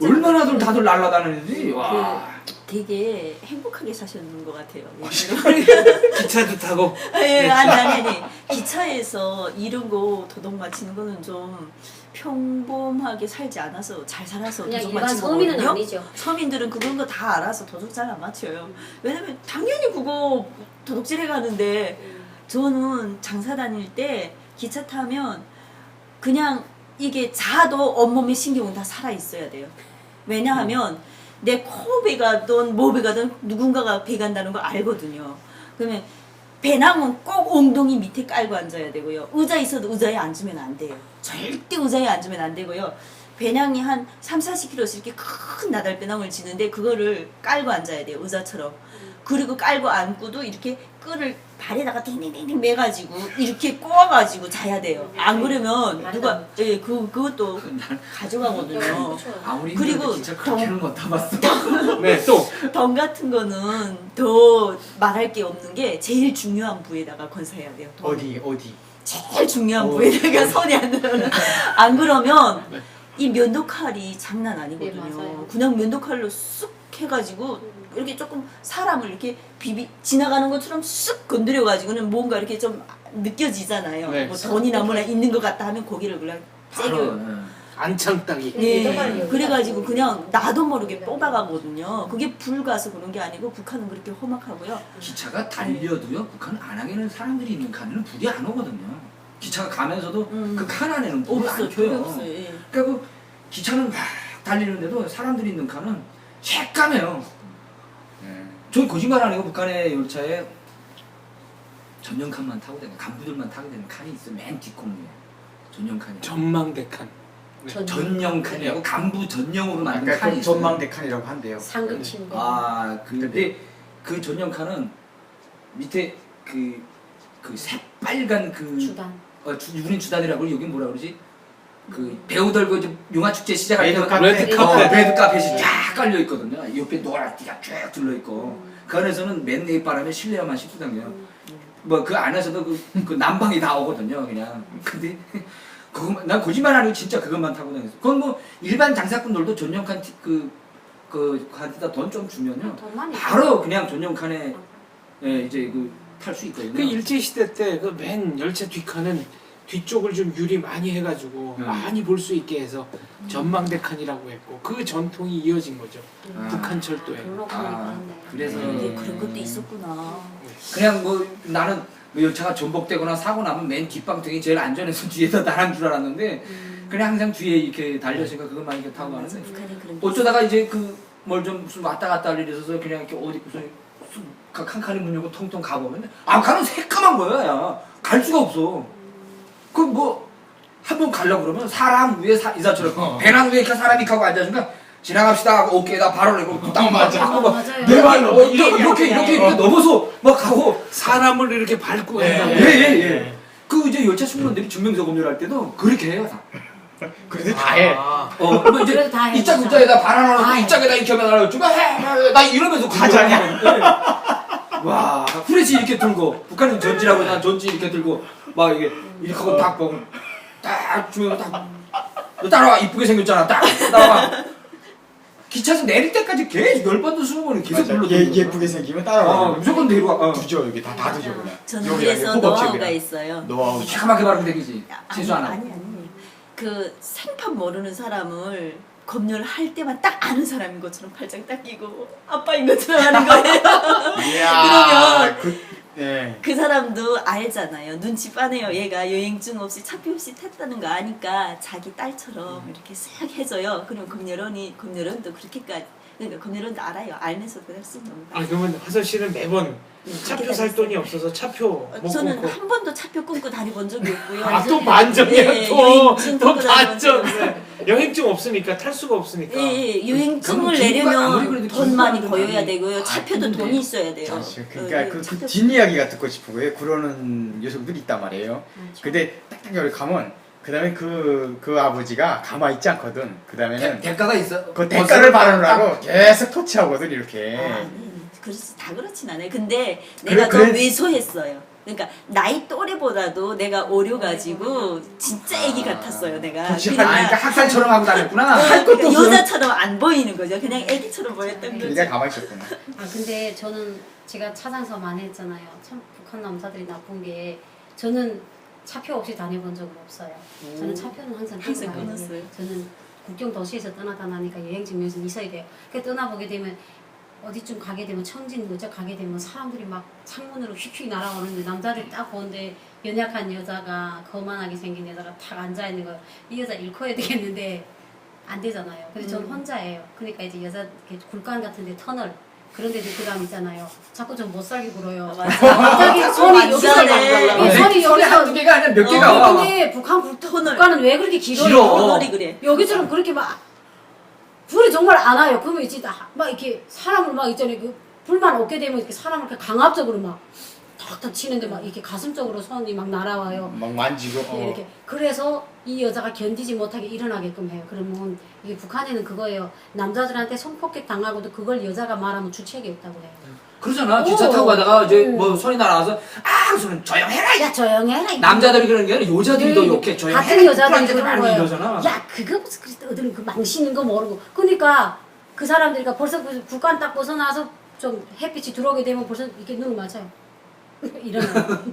얼마나들 다들 날아다니는지 와. 되게 행복하게 사셨는 것 같아요. 기차도 타고. 예, 아니. 기차에서 이런 거 도둑 맞히는 거는 좀 평범하게 살지 않아서 잘 살아서 그냥 도둑 일반 맞힌 서민은 거거든요. 아니죠. 서민들은 그런 거 다 알아서 도둑 잘 안 맞춰요. 왜냐면 당연히 그거 도둑질해 가는데 저는 장사 다닐 때 기차 타면 그냥 이게 자도 온몸의 신경은 다 살아 있어야 돼요. 왜냐하면 내 코배 가든 뭐배 가든 누군가가 배 간다는 걸 알거든요. 그러면 배낭은 꼭 엉덩이 밑에 깔고 앉아야 되고요. 의자 있어도 의자에 앉으면 안 돼요. 절대 의자에 앉으면 안 되고요. 배낭이 한 3-40kg씩 이렇게 큰 나달 배낭을 지는데 그거를 깔고 앉아야 돼요. 의자처럼. 그리고 깔고 앉고도 이렇게 끈을 발에다가 딩딩딩딩 매가지고 이렇게 꼬아가지고 자야 돼요. 안 그러면 누가 그것도 가져가거든요. 그렇죠. 아무리 그리고 힘들어도 기차 그렇게는 못 타봤어. 네, 또. 돈 같은 거는 더 말할 게 없는 게 제일 중요한 부에다가 건사해야 돼요. 돈. 어디? 제일 중요한 부에다가 손이 안 들어요. 안 그러면 이 면도칼이 장난 아니거든요. 네, 맞아요. 그냥 면도칼로 쑥 해가지고 이렇게 조금 사람을 이렇게 지나가는 것처럼 쑥 건드려가지고는 뭔가 이렇게 좀 느껴지잖아요. 네. 뭐 돈이나 뭐나 있는 것 같다 하면 고기를 그냥 바로 째려요. 안창따기. 네. 그래가지고 그냥 나도 모르게 뽑아가거든요. 그게 불가서 그런 게 아니고 북한은 그렇게 험악하고요. 기차가 달려도요 북한 안항에는 사람들이 있는 칸에는 불이 안 오거든요. 기차가 가면서도 그 칸 안에는 불을 안 없어요. 별로 켜요. 없어요. 예. 그러니까 그 기차는 막 달리는데도 사람들이 있는 칸은 새까매요. 전 거짓말 아니고 북한의 열차에 전용 칸만 타고 다니는 간부들만 타게 되는 칸이 있어요. 맨 뒷코너에 전용 칸이. 전망대칸. 전용 칸이라고 간부 전용으로 만든 아까 칸이 그 있어요. 전망대칸이라고 한대요. 상급 침대. 아, 근데 그 전용 칸은 밑에 그 새빨간 그 주단. 우린 주단이라고 여기 뭐라 그러지? 그 배우들 그 영화 축제 시작할 때 레드 카펫. 레드 카펫이 쫙 깔려 있거든요. 옆에 노랗티가 쭉 둘러 있고 그 안에서는 맨 바람에 실내화만 씹고 다녀요. 뭐 그 안에서도 그 난방이 다 오거든요. 그냥 근데 그거 난 거짓말 아니고 진짜 그것만 타고 다녔어. 그건 뭐 일반 장사꾼들도 전용 칸 그 칸에다 돈 좀 주면요 돈 많이 바로 그냥 전용 칸에 예, 이제 그 탈 수 있거든요. 그 일제 시대 때 그 맨 열차 뒷칸은 뒤쪽을 좀 유리 많이 해가지고 많이 볼 수 있게 해서 전망대칸이라고 했고 그 전통이 이어진 거죠. 아. 북한 철도에. 그러고 아, 보니까 그래서 이게 그런 것도 있었구나. 그냥 뭐 나는 뭐 열차가 전복되거나 사고 나면 맨 뒷방통이 제일 안전해서 뒤에서 나란 줄 알았는데 그냥 항상 뒤에 이렇게 달려있으니까 그것만 이렇게 타고 맞아, 가는데 북한에 그런 게 어쩌다가 이제 그 뭘 좀 무슨 왔다 갔다 할 일이 있어서 그냥 이렇게 어디 무슨 칸칸이 문 열고 통통 가보면 아 가는 새까만 거야. 야. 갈 수가 없어. 그 뭐 한 번 가려고 그러면 사람 위에 이사처럼 배낭 위에 이렇게 사람이 가고 앉아주니까 지나갑시다 하고 어깨에다 발을 내고 딱 맞아. 맞아요. 내 발로 이렇게 넘어서 막 가고 사람을 이렇게 밟고 예. 간다고. 예. 그 이제 열차 승무원들이 증명서 검열할 때도 그렇게 해요 다. 그래도 다 해. 뭐 이제 그래도 다 해, 이짝 진짜. 국자에다 발 하나 다 넣고 해. 이짝에다 이렇게 하면 하나 주면 나 이러면서 가자냐? 와 후레쉬 이렇게 들고 북한은 전지라고 난 전지 이렇게 들고 막 이게 이렇게 하고 딱 보고 딱 주면 너 따라와 이쁘게 생겼잖아 딱 따라와 기차에서 내릴 때까지 계속 10번도 20번을 계속 맞아. 불러 예쁘게 생기면 따라와. 무조건 데리고 두죠 여기 다 두죠 그냥. 저는 여기가 그래서 이게 노하우가 호박집이라. 있어요. 노하우. 새까맣게 바르면 되겠지 세수 안 하고 아니. 그 생판 모르는 사람을 검열할 때만 딱 아는 사람인 것처럼 팔짱 딱 끼고 아빠인 것처럼 하는 거예요. 이야. 예. 그 사람도 알잖아요. 눈치 빠네요. 얘가 여행증 없이 차표 없이 탔다는 거 아니까 자기 딸처럼 이렇게 싹 해줘요. 그럼 검열원도 그렇게까지 그러니까 검열원도 알아요. 알면서 그럴 수 있는 거예요. 아 그러면 하선 씨는 매번 차표 살 돈이 없어서 차표 못 저는 끊고. 한 번도 차표 끊고 다녀본 적이 없고요. 아또 반전이야 예, 여행증 또 끊고 다녀본 적이 반전. 여행증 없으니까 탈 수가 없으니까. 예, 여행증을 그럼 기부가 아무리 내려면 그래도 돈 많이 기부가 거여야 많이- 되고요. 차표도 근데- 돈이 있어야 돼요. 그러니까 그 차표- 뒷이야기가 듣고 싶은 거예요. 그러는 여성들이 있단 말이에요. 근데 딱딱 여기 가면 그 다음에 그 아버지가 가만히 있지 않거든. 그 다음에는 대가가 있어 그 대가를 바르느라고 계속 토치하거든 이렇게. 그렇지 다 그렇진 않아요. 근데 그래, 내가 더 그래. 왜소했어요. 그러니까 나이 또래보다도 내가 어려가지고 진짜 애기 같았어요. 내가 그러니까 학살처럼 하고 다녔구나 할 것도 그러니까 없어요. 여자처럼 안 보이는 거죠. 그냥 애기처럼 보였던 거죠. 그러니까 가만히 있었구나. 아 근데 저는 제가 차장서 많이 했잖아요. 참 북한 남자들이 나쁜 게 저는 차표 없이 다녀본 적은 없어요. 저는 차표는 항상 끼고 항상 다니는데 끊었어요. 저는 국경 도시에서 떠나다 나니까 여행 증명서 있어야 돼요. 그 떠나보게 되면 어디쯤 가게 되면 청진 어디 가게 되면 사람들이 막 창문으로 휙휙 날아오는데 남자들이 딱 보는데 연약한 여자가 거만하게 생긴 여자가 탁 앉아 있는 거예요. 이 여자 잃고야 되겠는데 안 되잖아요. 근데 저는 혼자예요. 그러니까 이제 여자 이렇게 굴간 같은데 터널 그런 데도 들어가면 있잖아요. 자꾸 좀 못 살게 굴어요. 갑자기 손이 여기서 완전해. 손이 손에 여기서 한두 개가 아니라 몇 개가 와 근데 터널은 왜 그렇게 길어요? 길어. 터널이 그래. 여기처럼 그렇게 막 불이 정말 안 와요. 그러면 이제 막 이렇게 사람을 막 있잖아요. 그 불만 얻게 되면 이렇게 사람을 이렇게 강압적으로 막 탁탁 치는데 막 이렇게 가슴 쪽으로 손이 막 날아와요. 막 만지고 이렇게 그래서 이 여자가 견디지 못하게 일어나게끔 해요. 그러면 이게 북한에는 그거예요. 남자들한테 성폭행 당하고도 그걸 여자가 말하면 주책이 없다고 해요. 그러잖아. 기차 오. 타고 가다가 이제 음. 뭐 소리 날아와서 아 소리 조용해라. 야 조용해라. 이 남자들이 그러는 게 아니라 여자들이 더 욕해. 조용해라. 같은 여자들이 불안해서 그런 많이 거예요. 이러잖아. 야 그거 무슨 그랬다. 어들은 그 망치는 거 모르고. 그러니까 그 사람들이가 벌써 그 국간 딱 벗어나서 좀 햇빛이 들어오게 되면 벌써 이렇게 눈을 맞아요. 일어나요.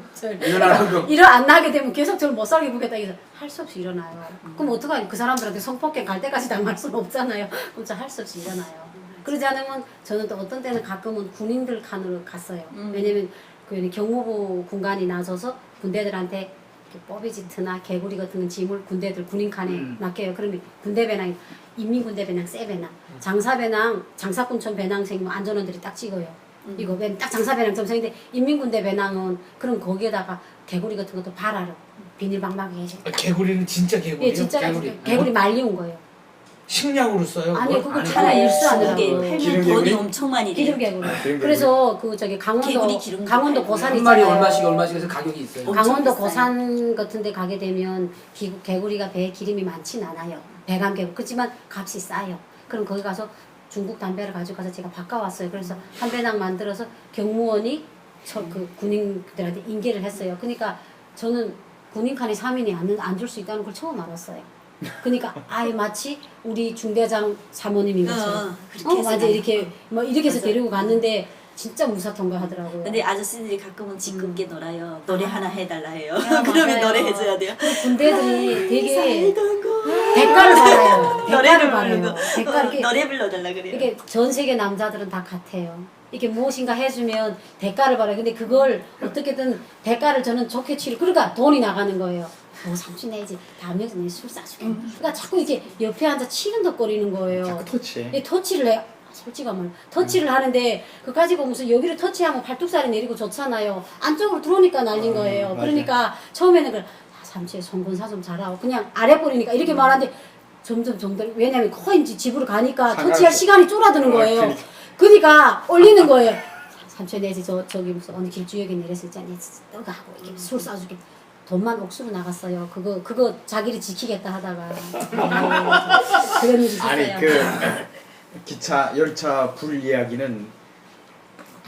일어나라고. 일어 안 나게 되면 계속 저를 못 살게 보겠다 해서 할 수 없이 일어나요. 그럼 어떡하니? 그 사람들한테 성폭행 갈 때까지 당할 수는 없잖아요. 그럼 할 수 없이 일어나요. 그러지 않으면 저는 또 어떤 때는 가끔은 군인들 칸으로 갔어요. 왜냐면 그 경무부 군관이 나서서 군대들한테 이렇게 뽀비지트나 개구리 같은 짐을 군대들 군인 칸에 맡겨요. 그러면 군대 배낭, 인민군대 배낭, 새 배낭, 장사 배낭, 장사꾼촌 배낭 생기면 안전원들이 딱 찍어요. 이거 딱 장사 배낭 좀 생긴데 인민군대 배낭은 그럼 거기에다가 개구리 같은 것도 발아로 비닐방망이 해줘. 개구리는 진짜 개구리요? 예, 진짜 개구리 말리온 거예요. 식량으로 써요? 아니 그걸? 그거 차라 일수하더라고. 그게 요 팔면 돈이 엄청 많이 돼요. 기름 개구리. 개구리. 그래서 그 저기 개구리 기름도 강원도 팔고. 고산 한 마리 있잖아요. 얼마씩 해서 가격이 있어요. 엄청 강원도 비싸요. 고산 같은 데 가게 되면 개구리가 배에 기름이 많진 않아요. 배감 개구리. 그렇지만 값이 싸요. 그럼 거기 가서 중국 담배를 가지고 가서 제가 바꿔왔어요. 그래서 한 배낭 만들어서 경무원이 그 군인들한테 인계를 했어요. 그러니까 저는 군인 칸에 3인이 안 줄 수 있다는 걸 처음 알았어요. 그러니까 아예 마치 우리 중대장 사모님인 것처럼 그렇게 해서 맞아 이렇게 뭐 이렇게 해서 맞아. 데리고 갔는데 진짜 무사통과하더라고요. 근데 아저씨들이 가끔은 짓궂게 놀아요. 노래 하나 해달라 해요. 야, 그러면 맞아요. 노래 해줘야 돼요. 군대들이 되게 살던 곳. 대가를 받아요. 대가를 노래를 받아요. 부르고 대가 이렇게 노래 불러달라 그래요. 이게 전 세계 남자들은 다 같아요. 이렇게 무엇인가 해주면 대가를 받아요. 근데 그걸 어떻게든 대가를 저는 좋게 치르. 그러니까 돈이 나가는 거예요. 뭐 삼촌 내지 다음에 술 싸주게. 그러니까 자꾸 이렇게 옆에 앉아 치근덕거리는 거예요. 자꾸 터치해. 이 터치를 해. 솔직한 말 터치를 하는데 그 가지고 무슨 여기를 터치하면 발뚝살이 내리고 좋잖아요. 안쪽으로 들어오니까 날린 거예요. 맞아요. 그러니까 처음에는 그래 삼촌 손건사 좀 잘하고 그냥 아래 버리니까 이렇게 말하는데 점점 왜냐면 코인지 집으로 가니까 상관없어. 터치할 시간이 줄어드는 거예요. 그러니까 올리는 거예요. 삼촌 내지 저기 무슨 어느 길주역에 내렸을 때 너가 하고 이렇게 술 싸주게. 돈만 옥수로 나갔어요. 그거 자기를 지키겠다 하다가 그런 일이 있었어요. 아니 그 기차 열차 불 이야기는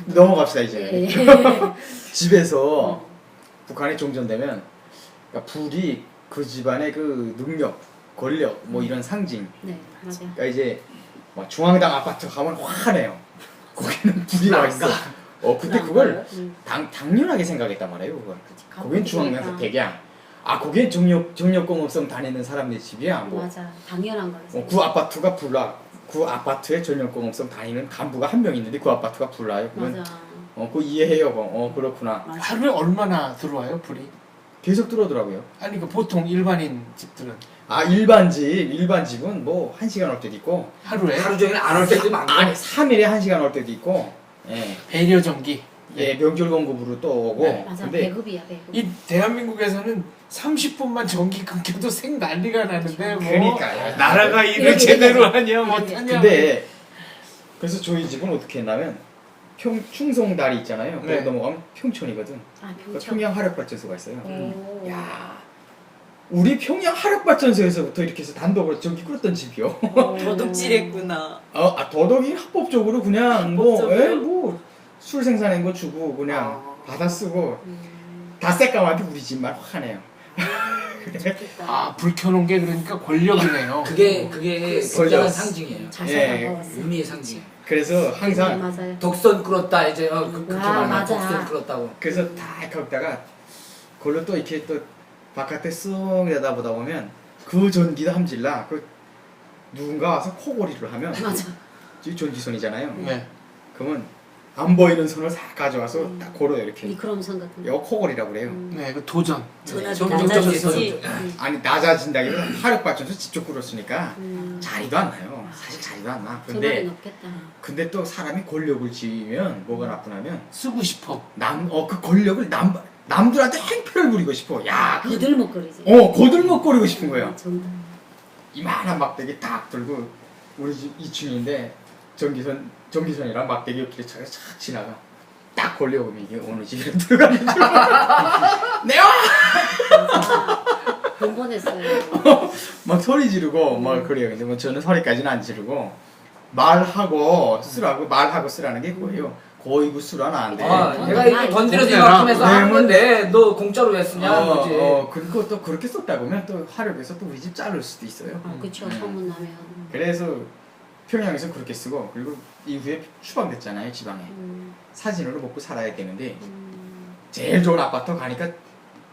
넘어갑시다 이제. 집에서 북한이 종전되면 그러니까 불이 그 집안의 그 능력, 권력 뭐 이런 상징. 네, 맞아요. 그러니까 이제 뭐 중앙당 아파트 가면 화내요. 거기는 불이 와 있어. 그때 그걸 당연하게 생각했단 말이에요. 그걸. 거긴 중앙명석 백야. 아, 거긴 정력공업성 다니는 사람들 집이야. 뭐. 맞아, 당연한 거였어. 그 아파트가 불나. 그 아파트에 전력공업성 다니는 간부가 한 명 있는데 그 아파트가 불나요. 그건 맞아. 그거 이해해요. 그렇구나. 하루에 얼마나 들어와요 불이? 계속 들어오더라고요. 아니 그 보통 일반인 집들은 아, 일반 집은 뭐 1시간 올 때도 있고 하루에 하루 종일 안 올 때도 많고. 아니 3일에 1시간 올 때도 있고 예. 배려 전기. 예, 명절 공급으로 또 오고. 네. 맞아, 근데 배급이야, 배급. 이 대한민국에서는 30분만 전기 끊겨도 생 난리가 나는데 뭐 그러니까요. 나라가 일을 이렇게 제대로 되잖아. 하냐 이렇게. 못하냐. 근데 그래서 저희 집은 어떻게 했냐면 충성다리 있잖아요. 네. 거기 넘어가면 평촌이거든. 아, 그 평촌. 평양 화력발전소가 있어요. 오. 야, 우리 평양 화력발전소에서부터 이렇게 해서 단독으로 전기 끌었던 집이요. 도둑질했구나. 더덕이 합법적으로 그냥 뭐, 합법적으로? 술 생산한 거 주고 그냥 받아 쓰고 다 새까만데 우리 집만 화내요. 아, 불 켜놓은 게 그러니까 권력이네요. 그게 굉장한 걸려. 상징이에요. 잘 예. 살아먹었어. 의미의 상징. 그래서 네, 항상 맞아요. 독선 끌었다 이제 그렇게 아, 말하면 맞아. 독선 끌었다고. 그래서 다 거기다가 그걸로 또 이렇게 또 바깥에 쑥 내다보다 보면 그 전기도 함질나 그 누군가 와서 코골이를 하면 맞아. 이 전기선이잖아요. 네. 그러면 안 보이는 선을 싹 가져와서 딱 걸어요 이렇게. 미크롬선 같은 거. 이거 코골이라고 그래요. 네, 그 도전. 전화도 점점 낮아지지. 아니 낮아진다기보다 화력발전소 직접 끌었으니까 자리도 안 나요. 사실 자리도 안 나. 전화는 근데 없겠다. 근데 또 사람이 권력을 쥐면 뭐가 나쁘냐면 쓰고 싶어. 그 권력을 남들한테 행패를 부리고 싶어. 야, 거들먹거리지. 거들먹거리고 싶은 거예요. 정답. 이만한 막대기 딱 들고 우리 집 2층인데 전기선이랑 막대기 옆길에 차가 착 지나가. 딱 걸려오면 이게 어느 집에 들어가는지 내가 번번했어요. 막 소리 지르고 막 그래요. 근데 뭐 저는 소리까지는 안 지르고 말하고 쓰라고 말하고 쓰라는 게 뭐예요? 고이고 쓰라는 안 돼. 내가 이거 던지려서 이만큼해서 하는 건데 너 공짜로 왜 쓰냐 그지. 그리고 또 그렇게 썼다 보면 또 활용해서 또 우리 집 자를 수도 있어요. 그쵸, 소문나면. 그래서 평양에서 그렇게 쓰고 그리고 이후에 추방됐잖아요 지방에. 사진으로 먹고 살아야 되는데 제일 좋은 아파트 가니까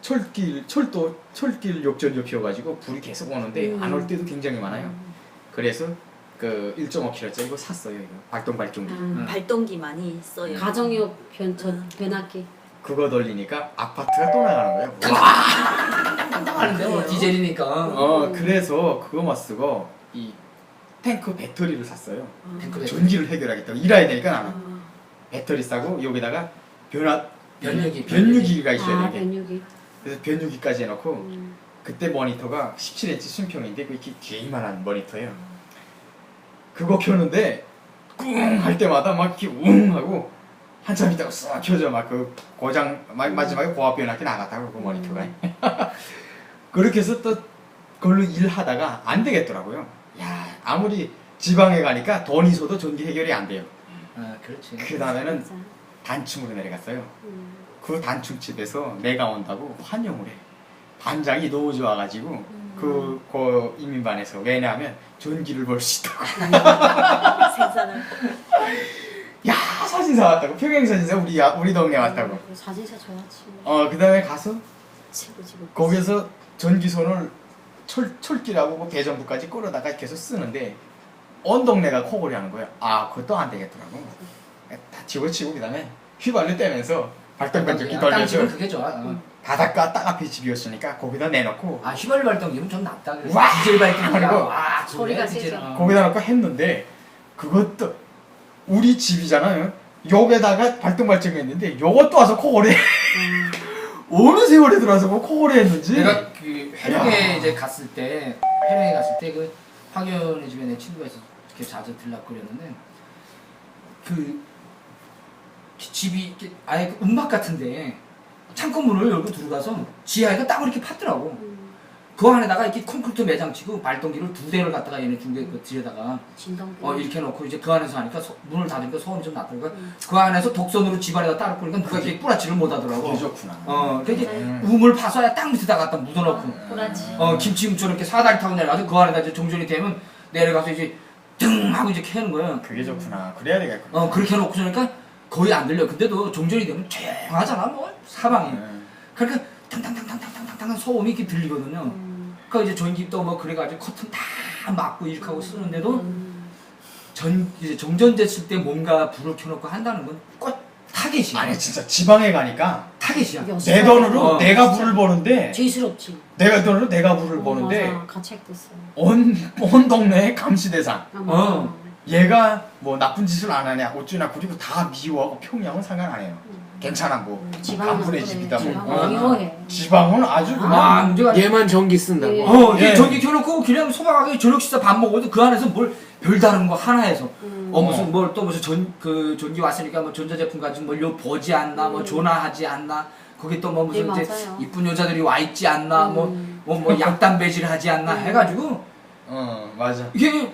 철길 욕전 피워가지고 불이 계속 오는데 안 올 때도 굉장히 많아요. 그래서 그 1.5kg짜리 이거 샀어요. 이거 발동 발전기. 발동기 많이 써요. 가정용 변압기. 그거 돌리니까 아파트가 또 나가는 거예요. 하는데 뭐 디젤이니까. 그래서 그거만 쓰고 이 탱크 배터리를 샀어요. 탱크 배터리. 전기를 해결하겠다고 일해야 되니까 나는 배터리 싸고 여기다가 변유기가 있어야 되게. 변육이. 그래서 변유기까지 해놓고 그때 모니터가 17인치 순평인데 그 이렇게 뒤에 이만한 모니터예요. 그거 켜는데 꿍 할 때마다 막 이렇게 웅 하고 한참 있다가 싹 켜져 막 그 고장 마지막에 고압 변압기 나갔다고 그 모니터가. 그렇게 해서 또 그걸로 일하다가 안 되겠더라고요. 야 아무리 지방에 가니까 돈이 있어도 전기 해결이 안 돼요. 그렇지. 그 다음에는 단층으로 내려갔어요. 그 단층집에서 내가 온다고 환영을 해. 반장이 너무 좋아가지고 그 이민반에서 왜냐하면 전기를 벌 수 있다고. 생산을. 야 사진사 왔다고. 평양 사진사 우리 동네 왔다고. 사진사 좋았지. 그 다음에 가서 최고지. 거기서 전기선을 철길하고 그 배전부까지 끌어다가 계속 쓰는데 온 동네가 코골이 하는 거야. 그것도 안 되겠더라고. 다 집어치고 그 다음에 휘발유 떼면서 발동반전기 돌려서 땅집은 그게 좋아. 바닷가 딱 앞에 집이었으니까 거기다 내놓고 휘발유 발동기는 좀 낫다. 그래서 와! 디젤 발동기가 그리고 와 소리가 디젤은. 세죠. 거기다 놓고 했는데 그것도 우리 집이잖아요. 여기다가 발동발전기 했는데 요것도 와서 코골이 어느 세월에 들어와서 뭐 코골이 했는지. 내가 그 회령에 이제 갔을 때 그 황현의 집에 내 친구가 있어서 이렇게 자주 들락거렸는데 그 집이 이렇게 아예 그 움막 같은데 창고문을 열고 들어가서 지하에가 땅을 이렇게 팠더라고. 그 안에다가 이렇게 콘크리트 매장치고 발동기를 2대를 갖다가 얘네 중대 그 뒤에다가 진동. 이렇게 놓고 이제 그 안에서 하니까 문을 닫으니까 소음이 좀 났더라고. 그 안에서 독선으로 집안에다 따로 꾸니까 누가 이렇게 뿌라치를 못 하더라고. 그게 좋구나. 그게 우물 파서야 땅 밑에다 갖다 묻어놓고. 뿌라지. 김치음처럼 이렇게 사다리 타고 내려가서 그 안에다 이제 종전이 되면 내려가서 이제 등 하고 이제 캐는 거야. 그게 좋구나. 그래야 되겠구나. 그렇게 해놓고 저니까 거의 안 들려. 근데도 종전이 되면 조용하잖아. 뭐 사방이. 그러니까 탕탕탕탕탕탕탕 소음이 이렇게 들리거든요. 그 이제 전기도 뭐 그래가지고 커튼 다 막고 이렇게 하고 쓰는데도 이제 정전됐을 때 뭔가 불을 켜놓고 한다는 건 꼭 타겟이야. 아니 진짜 지방에 가니까 타겟이야. 내 돈으로 내가 진짜. 불을 보는데 죄스럽지. 내가 돈으로 내가 불을 보는데 맞아. 가책됐어. 온 동네의 감시대상. 맞아. 얘가 뭐 나쁜 짓을 안 하냐 어쩌냐 그리고 다 미워하고 평양은 상관 안 해요. 괜찮아 뭐 반푼의 집이다 뭐. 미워해. 지방은 아주 그냥 문제가 얘만 전기 쓴다고. 예. 예. 전기 켜놓고 그냥 소박하게 저녁 식사 밥 먹어도 그 안에서 뭘 별다른 거 하나에서 무슨 뭘 또 무슨 전기 왔으니까 뭐 전자제품 가지고 뭘 보지 않나 뭐 전화하지 않나 거기 또 뭐 무슨 예, 이제 맞아요. 이쁜 여자들이 와 있지 않나 뭐 약단배질 하지 않나 해가지고 맞아. 이게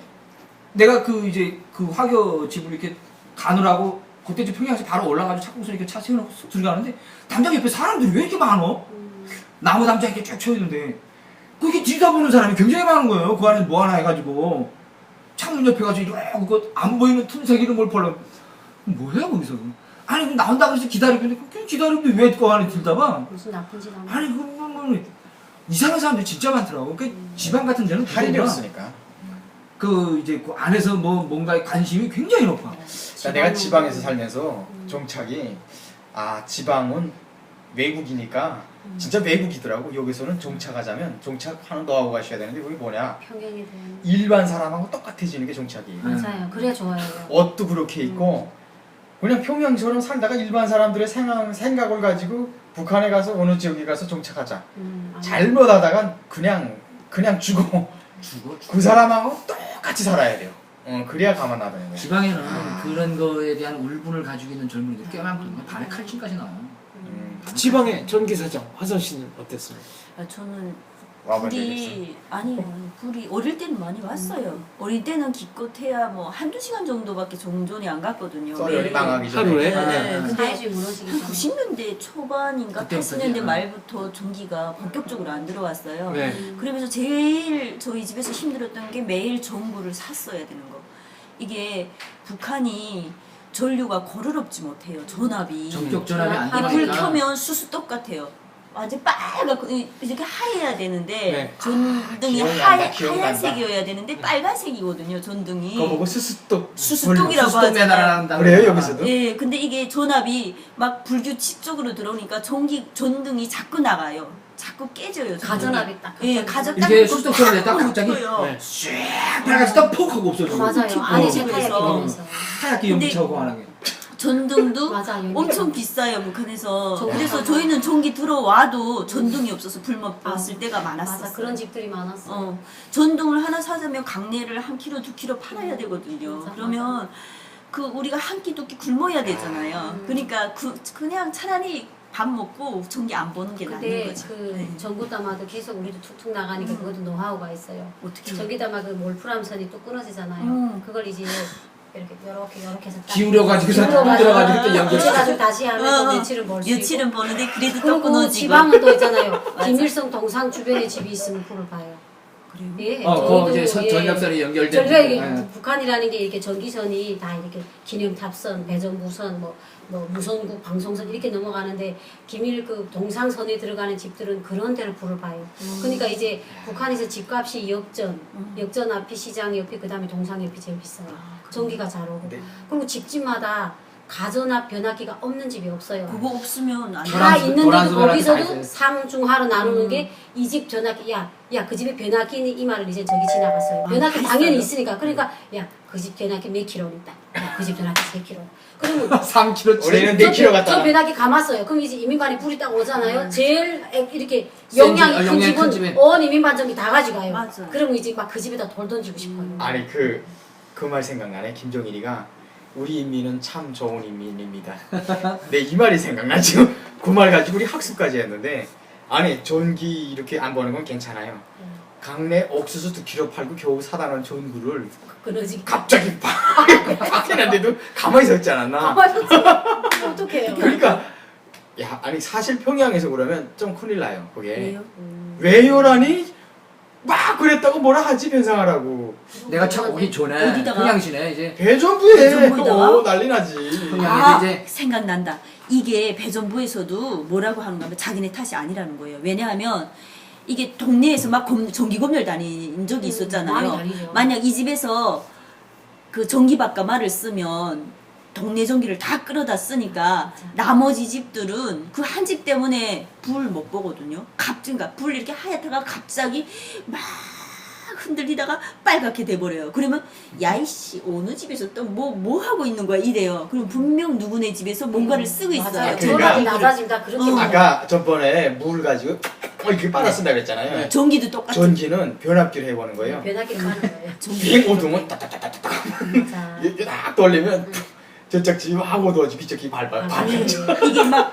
내가 그 이제 그 화교 집을 이렇게 가느라고 그때 이제 평양에서 바로 올라가지고 차고서 이렇게 차 세워놓고 쑥 들어가는데 담장 옆에 사람들이 왜 이렇게 많어? 나무 담장 이렇게 쫙 쳐있는데 그게 들여다보는 사람이 굉장히 많은 거예요. 그 안에 뭐 하나 해가지고 창문 옆에 가지고 이러고 그거 안 보이는 틈새기 이런 걸 보려고 뭐야 거기서? 아니 그럼 나온다고 해서 기다리고 있는데 그냥 기다리는데 왜 그 안에 들다봐? 무슨 나쁜 짓 하는. 아니 그건 이상한 사람들이 진짜 많더라고. 그러니까 지방 같은 데는 할인이 그거구나. 없으니까. 그 이제 그 안에서 뭔가에 관심이 굉장히 높아. 그러니까 내가 지방에서 살면서 정착이 지방은 외국이니까 진짜 외국이더라고. 여기서는 정착하자면 정착하는 노하우가 있어야 되는데 그게 뭐냐? 평양에 대한. 일반 사람하고 똑같아지는 게 정착이에요. 맞아요. 그래 좋아요. 옷도 그렇게 입고 그냥 평양처럼 살다가 일반 사람들의 생각을 가지고 북한에 가서 어느 지역에 가서 정착하자. 잘못하다가 그냥 죽어. 그 사람하고 똑같이 살아야 돼요. 그래야 가만 놔두는 거야. 지방에는 그런 거에 대한 울분을 가지고 있는 젊은이들이 꽤 많거든요. 반에 칼춤까지 나와요. 지방의 전기사장 화선 씨는 어땠습니까? 저는 와본 적 있어? 불이 어릴 때는 많이 왔어요. 어릴 때는 기껏해야 뭐 한두 시간 정도밖에 정전이 안 갔거든요. 썰이 망하기 전에. 하루에? 네. 근데 사회주의 무너지기 한 전에. 90년대 초반인가 그때부터지. 80년대 말부터 전기가 본격적으로 안 들어왔어요. 네. 그러면서 제일 저희 집에서 힘들었던 게 매일 전구를 샀어야 되는 거. 이게 북한이 전류가 거르럽지 못해요. 전압이. 전격 전압이 안 이 불 되니까. 켜면 수수 똑같아요. 완전 빨갛고 이렇게 하얘야 되는데 네. 전등이 기억이 안 나, 기억이 안 나. 하얀색이어야 되는데 빨간색이거든요. 전등이. 그거 보고 스스똑. 수수똑이라고 수스톱 하잖아요. 내달아난다. 그래요, 여기서도? 예, 근데 이게 전압이 막 불규칙적으로 들어오니까 전등이 자꾸 나가요. 자꾸 깨져요. 전등이. 가전압이 딱. 예, 갑자기. 가전 이게 수스톱처럼 됐다 갑자기 네. 쫙 빨간색 딱폭 하고 없어지고. 맞아요. 안에 그래서 세타얗게 되면서. 하얗게 근데- 연기차고 하는 게. 전등도 맞아. 엄청 비싸요 북한에서. 전기 그래서 맞아. 저희는 전기 들어와도 전등이 없어서 불만 왔을 때가 많았어요. 맞아. 그런 집들이 많았어. 전등을 하나 사자면 강내를 한 킬로, 2킬로 팔아야 되거든요. 맞아, 그러면 그 우리가 한 끼 두 끼 굶어야 되잖아요. 그러니까 그냥 차라리 밥 먹고 전기 안 보는 게 나은 근데 거죠. 그 네. 전구담화도 계속 우리도 툭툭 나가니까 그것도 노하우가 있어요. 어떻게 전기담화 그 몰프람선이 또 끊어지잖아요. 그걸 이제 이렇게 해서 딱 기울여가지고서 기울여가지고 들어가지고 또 연결. 붙여가지고 다시 하면 어, 며칠은 벌 수 있고. 며칠은 버는데 그래도 또 그리고 끊어지고. 지방은 또 있잖아요. 맞아. 김일성 동상 주변에 집이 있으면 불을 봐요. 그래요? 예, 그거 이제 저희도, 예. 전력선이 연결된. 저희가 이게 예. 북한이라는 게 이렇게 전기선이 다 이렇게 기념탑선, 배정부선, 뭐 무선국, 방송선 이렇게 넘어가는데 기밀 그 동상선에 들어가는 집들은 그런 데를 불을 봐요. 그러니까 이제 북한에서 집값이 역전 앞이 시장 옆이 그다음에 동상 옆이 제일 비싸요. 전기가 잘 오고. 네. 그리고 집집마다 가전압 변압기가 없는 집이 없어요. 그거 없으면 안 다 도란- 있는데도 도란수도란 다 거기서도 있어요. 상중하로 나누는 게 이 집 변압기 야 그 집에 변압기니 이 말을 이제 저기 지나갔어요. 변압기 다 당연히 있어요. 있으니까 그러니까 야 그 집 변압기 몇 킬로 있다. 야 그 집 변압기 3킬로. 그러면 3kg 우리는 4kg 갔다. 저 변압기 감았어요. 그럼 이제 이민반에 불이 딱 오잖아요. 제일 이렇게 센 영향이 집, 큰 영향이 큰 집에. 집은 온 이민반 전기 다 가져가요. 맞아. 그러면 이제 막 그 집에다 돌 던지고 싶어요. 아니 그 말 생각나네. 김정일이가 우리 인민은 참 좋은 인민입니다. 내 이 말이 생각나 지금. 그 말 가지고 우리 학습까지 했는데 아니 전기 이렇게 안 보는 건 괜찮아요. 강내 옥수수 2kg 팔고 겨우 사다 놓은 전구를 그러지. 갑자기 팍 해놨는데도 가만히 서 있지 않았나? 어떡해요. 그러니까 야 아니 사실 평양에서 그러면 좀 큰일 나요. 그게 왜요? 왜요라니 막 그랬다고 뭐라 하지 변상하라고 내가 참 오기 전에 어디다가? 평양시내 이제 배전부에 배전부에다가? 난리 나지. 평양에서 이제 생각난다. 이게 배전부에서도 뭐라고 하는가 하면 자기네 탓이 아니라는 거예요. 왜냐하면 이게 동네에서 막 전기 검열 다닌 적이 많이 있었잖아요. 다니죠. 만약 이 집에서 그 전기밥가마를 쓰면 동네 전기를 다 끌어다 쓰니까 나머지 집들은 그 한 집 때문에 불 못 보거든요. 그러니까 불 이렇게 하얗다가 갑자기 막 흔들리다가 빨갛게 돼버려요. 그러면 야이씨 어느 집에서 또 뭐 하고 있는 거야 이래요. 그럼 분명 누구네 집에서 뭔가를 쓰고 있어요. 맞아요. 그러니까- 전압이 낮아지면 다 그렇게 돼요. 아까 전번에 물 가지고 이렇게 빨아 쓴다 그랬잖아요. 전기도 똑같은. 전기는 변압기를 해보는 거예요. 변압기를 가는 거예요. 비행 오동은 따따따따따 맞아. 이렇게 딱 돌리면 저쪽 집이 확 어두워지고 이쪽 집이 아, 밟아. 이게 막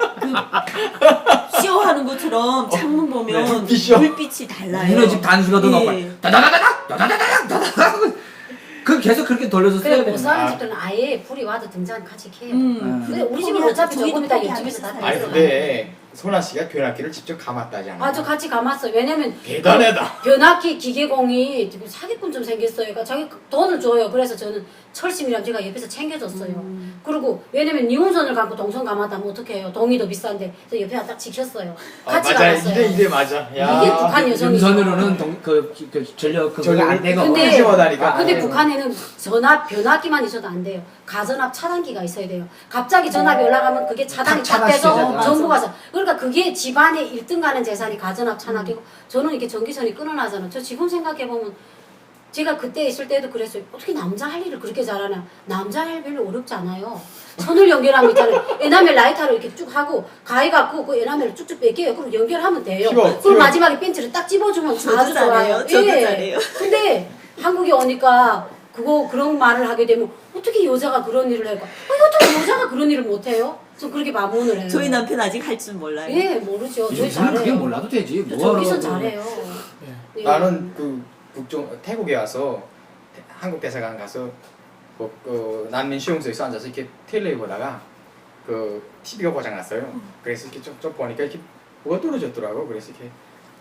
그 쇼하는 것처럼 창문 보면 네, 불빛이요. 불빛이 달라요. 니네 집 단수라도 예. 넣고 다다다다닥 다다다닥 다다다닥 그 계속 그렇게 돌려서 그래 써야 못 돼. 사는 집들은 아예 불이 와도 등잔 같이 켜요. 근데 우리 집은 어차피 저희도 조금이다 포기 안 옆집에서 다 했어요. 아니 들어가요. 근데 소나 씨가 변압기를 직접 감았다지 않아요? 아저 같이 감았어요. 왜냐면 대단하다. 변압기 기계공이 지금 사기꾼 좀 생겼어요. 그러니까 자기 돈을 줘요. 그래서 저는 철심이랑 제가 옆에서 챙겨줬어요. 그리고 왜냐면 니혼선을 갖고 동선 감았다면 어떻게 해요? 동이도 비싼데 저 옆에 딱 지켰어요. 같이 맞아 감았어요. 이래 맞아. 야. 이게 북한 여성이죠. 음선으로는 그 전력 그거 안 되고. 근데- 심하다니까. 근데 북한에는 전압 변압기만 있어도 안 돼요. 가전압 차단기가 있어야 돼요. 갑자기 전압이 올라가면 그게 차단이 딱 차단시켜야 돼서 돼요. 전부가 서 그러니까 그게 집안의 1등 가는 재산이 가전압 차단기고 저는 이렇게 전기선이 끊어나잖아. 저 지금 생각해 보면 제가 그때 있을 때도 그랬어요. 어떻게 남자 할 일을 그렇게 잘하냐. 남자 할 일 별로 어렵지 않아요. 선을 연결하면 있잖아요. 에나멜 라이터로 이렇게 쭉 하고 가위 갖고 그 에나멜을 쭉쭉 뺏겨요. 그럼 연결하면 돼요. 키워. 그럼 마지막에 핀치를 딱 집어주면 저도 아주 좋아요. 잘해요. 저도 잘해요. 근데 한국에 오니까 그런 말을 하게 되면 어떻게 여자가 그런 일을 할까? 어떻게 여자가 그런 일을 못해요? 좀 그렇게 마문을 해요. 저희 남편 아직 할 줄 몰라요. 예, 모르죠. 저희 요즘은 그게 잘해요. 몰라도 되지. 저기선 잘해요. 예. 예. 나는 그 태국에 와서 한국 대사관 가서 그 난민 수용소에서 앉아서 이렇게 텔레비 보다가 그 TV가 고장났어요. 그래서 이렇게 좀 보니까 이렇게 뭐가 떨어졌더라고. 그래서 이렇게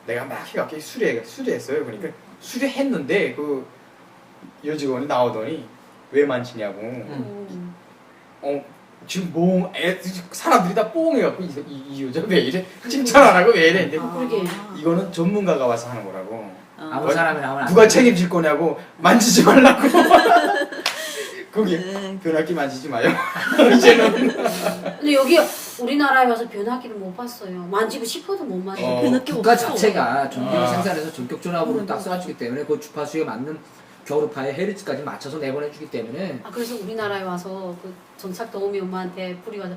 내가 막 해갖고 수리했어요. 그러니까 수리했는데 그 여직원이 나오더니 왜 만지냐고. 지금 사람들이 다 뽕해갖고 이 여자 왜 이래? 칭찬 안 하고 왜 이래? 근데 그러게. 이거는 전문가가 와서 하는 거라고. 아무 사람이 나오면 안 누가 돼. 책임질 거냐고 만지지 말라고. 거기 변압기 만지지 마요. 이제는 근데 여기 우리나라에 와서 변압기를 못 봤어요. 만지고 싶어도 못 만져요. 변압기 국가 없어. 자체가 전기를 아. 생산해서 전격 전압으로 딱 쏴주기 때문에 그 주파수에 맞는 겨울파의 헤르츠까지 맞춰서 내보내주기 때문에 아 그래서 우리나라에 와서 그 정착 도우미 엄마한테 뿌리가서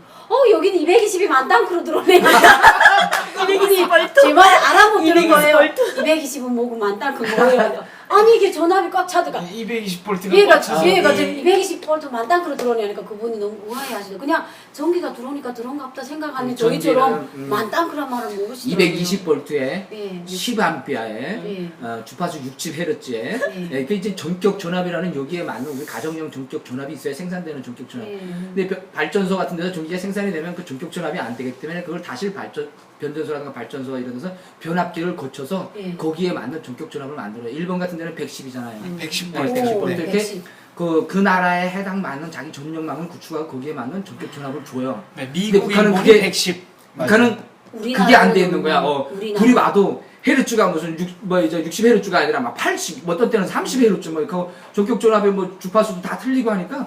여기는 220이 만땅크로 들어오네. 220V. 제 말 알아못 들은 거예요. 220V. 220은 뭐고 만땅크 뭐예요? 아니 이게 전압이 꽉 차더가. 220볼트가 얘가 꽉 얘가 차서 220V 만땅크로 들어오니까 그분이 너무 우아해하시죠. 그냥 전기가 들어오니까 들어온가 보다 생각하는 전기는, 저희처럼 만땅크란 말을 모르시더라고요. 220V에 예. 10A에 예. 주파수 60Hz에 예. 그 이제 전격 전압이라는 여기에 맞는 우리 가정용 전격 전압이 있어야 생산되는 전격 전압. 예. 근데 발전소 같은 데서 전기가 생산이 되면 그 전격 전압이 안 되기 때문에 그걸 다시 변전소라든가 발전소 이런 데서 변압기를 거쳐서 예. 거기에 맞는 전격 전압을 만들어요. 일본 같은 데는 110이잖아요. 110볼트. 110볼트 오, 이렇게 110. 그 나라에 해당 맞는 자기 전용망을 구축하고 거기에 맞는 전격 전압을 줘요. 네, 근데 미국 북한은 일본이 그게 110. 북한은 그게 안 돼 있는 거야. 우리나라. 불이 와도 헤르츠가 무슨 60헤르츠가 아니라 막 80, 뭐 어떤 때는 30헤르츠 뭐 그 전격 전압에 뭐 주파수도 다 틀리고 하니까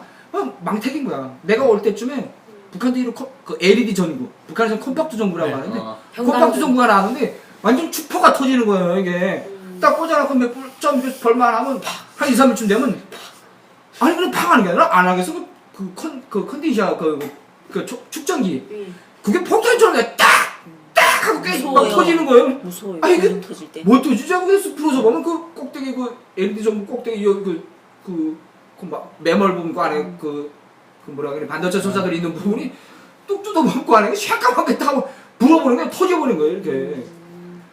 망택인 거야. 내가 올 때쯤에 북한도 그 LED 전구, 북한에서 컴팩트 전구라고 네. 하는데 병가루. 컴팩트 전구가 나왔는데 완전 축포가 터지는 거예요 이게. 딱 꽂아놓고 몇점 벌만 하면 한 2, 3일쯤 되면 아니 그냥 팍 하는 게 아니라 안 하겠어. 그 컨디션 그 축전기 예. 그게 폭탄처럼 딱 하고 계속 막 무서워요. 터지는 거예요. 무서워요. 아니, 방금 터질 때. 뭐 터지자고 그래서 풀어서 보면 그 꼭대기 그 LED 전구 꼭대기 여기 막 매몰 부분 그 안에 그 뭐라 그래 반도체 소자들이 있는 부분이 뚝 뜯어먹고 안에 샤까맣게 타고 불어버리는 거야. 터져버린 거예요 이렇게.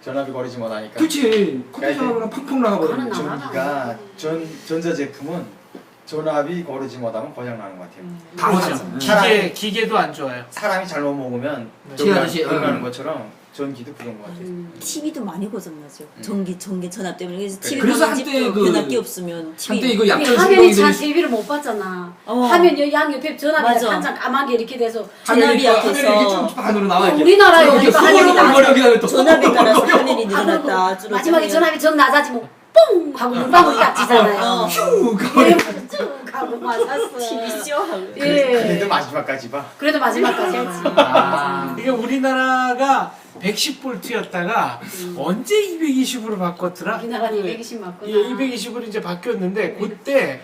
전압이 거리지 못하니까. 그치. 컨디션으로 팡팡 나가버리는 가는 거야. 나라. 전기가 전자 제품은 전압이 거리지 못하면 고장 나는 것 같아요. 다 맞아. 거죠. 기계도 안 좋아요. 사람이 잘못 먹으면 튀어나오듯이, 나는 것처럼 전기도 그런 것 같아요. TV도 많이 고장나죠. 전기 전압 때문에. 그래서 TV 그래서 가만히 한때 집도 그- 변압기 없으면 TV 한때 이거 우리 약전 화면이 찬 신경들이 TV를 못 봤잖아. 어. 화면 양 옆에 전압이 맞아. 한장 까마귀 이렇게 돼서 전압이 약해서. 하늘이 이렇게 쭉 하늘로 나와 이렇게. 우리나라에 이렇게 오니까 소리를 하늘이 나와. 머리 여기다 또 전압에 따라서 소리를 화면이 아, 그리고 늘어났다 줄었다. 마지막에 전압이 정 낮아지면 뽕 하고 물방울이 딱 지잖아요. 쭉 예, 쭉 하고 맞았어. TV 쇼하고. 그래도 예. 마지막까지 봐. 그래도 마지막까지 했지. 아. 이게 우리나라가 110볼트였다가 언제 220으로 바꿨더라? 우리나라는 220 맞구나. 예, 220으로 이제 바뀌었는데 그때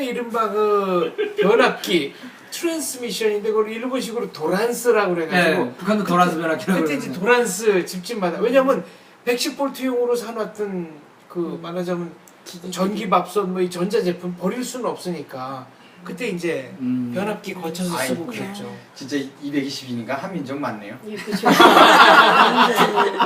이른바 그 변압기 트랜스미션인데 그걸 일본식으로 도란스라고 그래가지고 네, 북한도 도란스 변압기라고 그때 이제 그러는데. 도란스 집집마다 왜냐면 110볼트용으로 사놨던 그 말하자면 전기밥솥 뭐 이 전자제품 버릴 수는 없으니까 그때 이제 변압기 거쳐서 쓰고 아이고. 그랬죠. 진짜 220이니까 한민족 맞네요. 예, 그렇죠.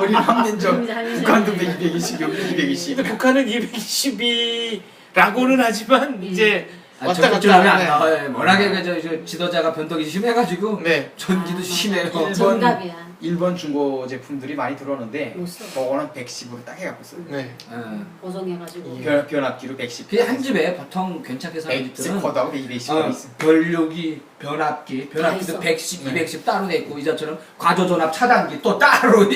우리 한민족. 한민족. 북한도 220, 여기 220. 근데 북한은 220이라고는 하지만 이제 왔다 갔다 전압이 안 하네. 나와요. 워낙에 저 지도자가 변덕이 심해가지고 네. 전기도 심해요. 일본- 정답이야. 일본 중고 제품들이 많이 들어오는데 못 써. 그거는 110으로 딱 해갖고 써요. 네. 고정해가지고. 변압기로 110. 그게 한 집에 보통 괜찮게 사는 집들은 코드하고 220이 있어. 전력이 변압기도 있어. 110, 네. 210 따로 돼 있고 이자처럼 과조전압 차단기 또 따로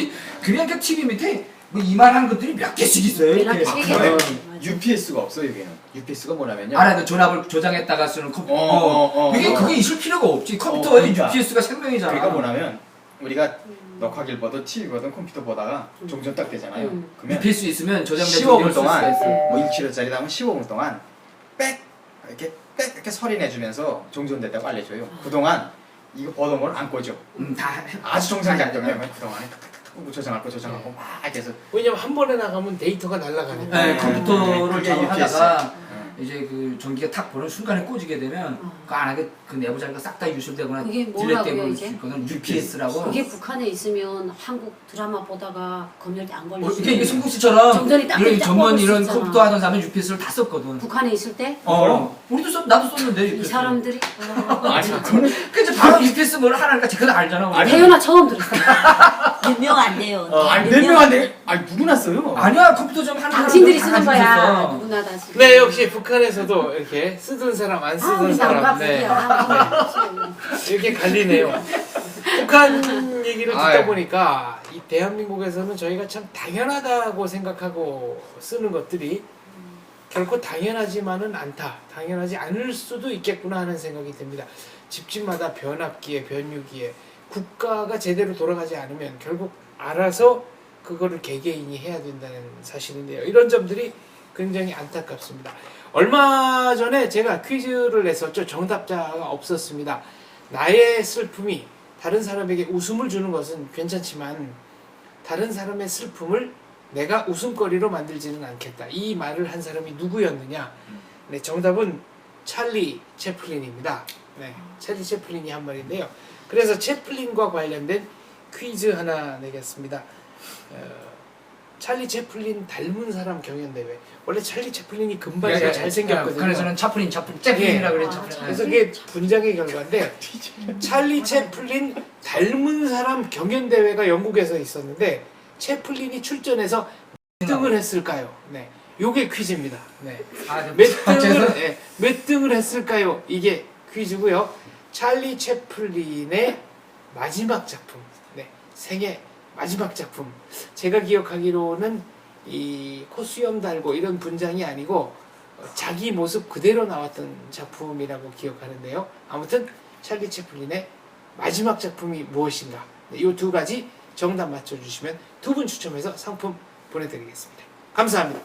그러니까 TV 밑에 뭐 이만한 것들이 몇 개씩 있어요. 이렇게. 변압기 세 개. 어. UPS가 없어 여기는. UPS가 뭐냐면요. 안에 그 전압을 조작했다가 쓰는 컴퓨터. 그게 있을 필요가 없지. 컴퓨터에 그러니까. UPS가 생명이잖아. 그러니까 뭐냐면 우리가 녹화기를 보든 TV 보든 컴퓨터 보다가 종전 딱 되잖아요. 그러면 UPS 있으면 저장된 15분 동안 있어요. 뭐 1kg짜리 나면 15분 동안 빽 이렇게 소리 내주면서 종전됐다고 알려줘요. 그동안 이거 보던 걸 안 꺼져. 다 아주 정상작동이에요. 그동안에 탁탁탁 저장하고 막 이렇게 해서 왜냐면 한 번에 나가면 데이터가 날아가니까. 네, 컴퓨터를 그게 작업하다가 이제 그 전기가 탁 보는 순간에 꽂게 되면 그 안에 그 내부 자리가 싹 다 유실되거나 그게 뭐라고요, 딜렉되고 이제? 있거든. UPS라고. 그게 북한에 있으면 한국 드라마 보다가 검열대 안 걸리시고 이게 송국 씨처럼 정전이 딱 이런 딱 전문 뽑을 수 이런 있잖아. 컴퓨터 하던 사람은 UPS를 다 썼거든. 북한에 있을 때 우리도 나도 썼는데 이 UPS. 사람들이 아니 그거는 그치 바로 UPS 뭘 하나니까 제가 알잖아. 우리. 태연아 처음 들었어. 몇 명 안 돼요. 아니 몇 명한테 아니 누구나 써요. 아니야 컴퓨터 좀 하는 당신들이 사람들 쓰는 다 거야. 가지고 있어. 누구나 다 지금. 네, 역시 북한에서도 이렇게 쓰던 사람 안 쓰던 우리 사람 남과북이야. 이렇게 갈리네요. 북한 얘기를 듣다 아유. 보니까 이 대한민국에서는 저희가 참 당연하다고 생각하고 쓰는 것들이 결코 당연하지만은 않다. 당연하지 않을 수도 있겠구나 하는 생각이 듭니다. 집집마다 변압기에 변유기에 국가가 제대로 돌아가지 않으면 결국 알아서 그거를 개개인이 해야 된다는 사실인데요. 이런 점들이 굉장히 안타깝습니다. 얼마 전에 제가 퀴즈를 냈었죠. 정답자가 없었습니다. 나의 슬픔이 다른 사람에게 웃음을 주는 것은 괜찮지만 다른 사람의 슬픔을 내가 웃음거리로 만들지는 않겠다. 이 말을 한 사람이 누구였느냐? 네, 정답은 찰리 채플린입니다. 네, 찰리 채플린이 한 말인데요. 그래서 채플린과 관련된 퀴즈 하나 내겠습니다. 찰리 채플린 닮은 사람 경연대회. 원래 찰리 채플린이 금발이라 잘생겼거든요. 북한에서는 채플린이라 그래. 채플린. 그래서 그게 분장의 결과인데 찰리 채플린 닮은 사람 경연대회가 영국에서 있었는데 채플린이 출전해서 몇 등을 했을까요? 네, 요게 퀴즈입니다. 네. 몇 등을 했을까요? 이게 퀴즈고요. 찰리 채플린의 마지막 작품, 네, 생애 마지막 작품. 제가 기억하기로는 이 코수염 달고 이런 분장이 아니고 자기 모습 그대로 나왔던 작품이라고 기억하는데요. 아무튼 찰리 채플린의 마지막 작품이 무엇인가? 네, 이 두 가지 정답 맞춰주시면 두 분 추첨해서 상품 보내드리겠습니다. 감사합니다.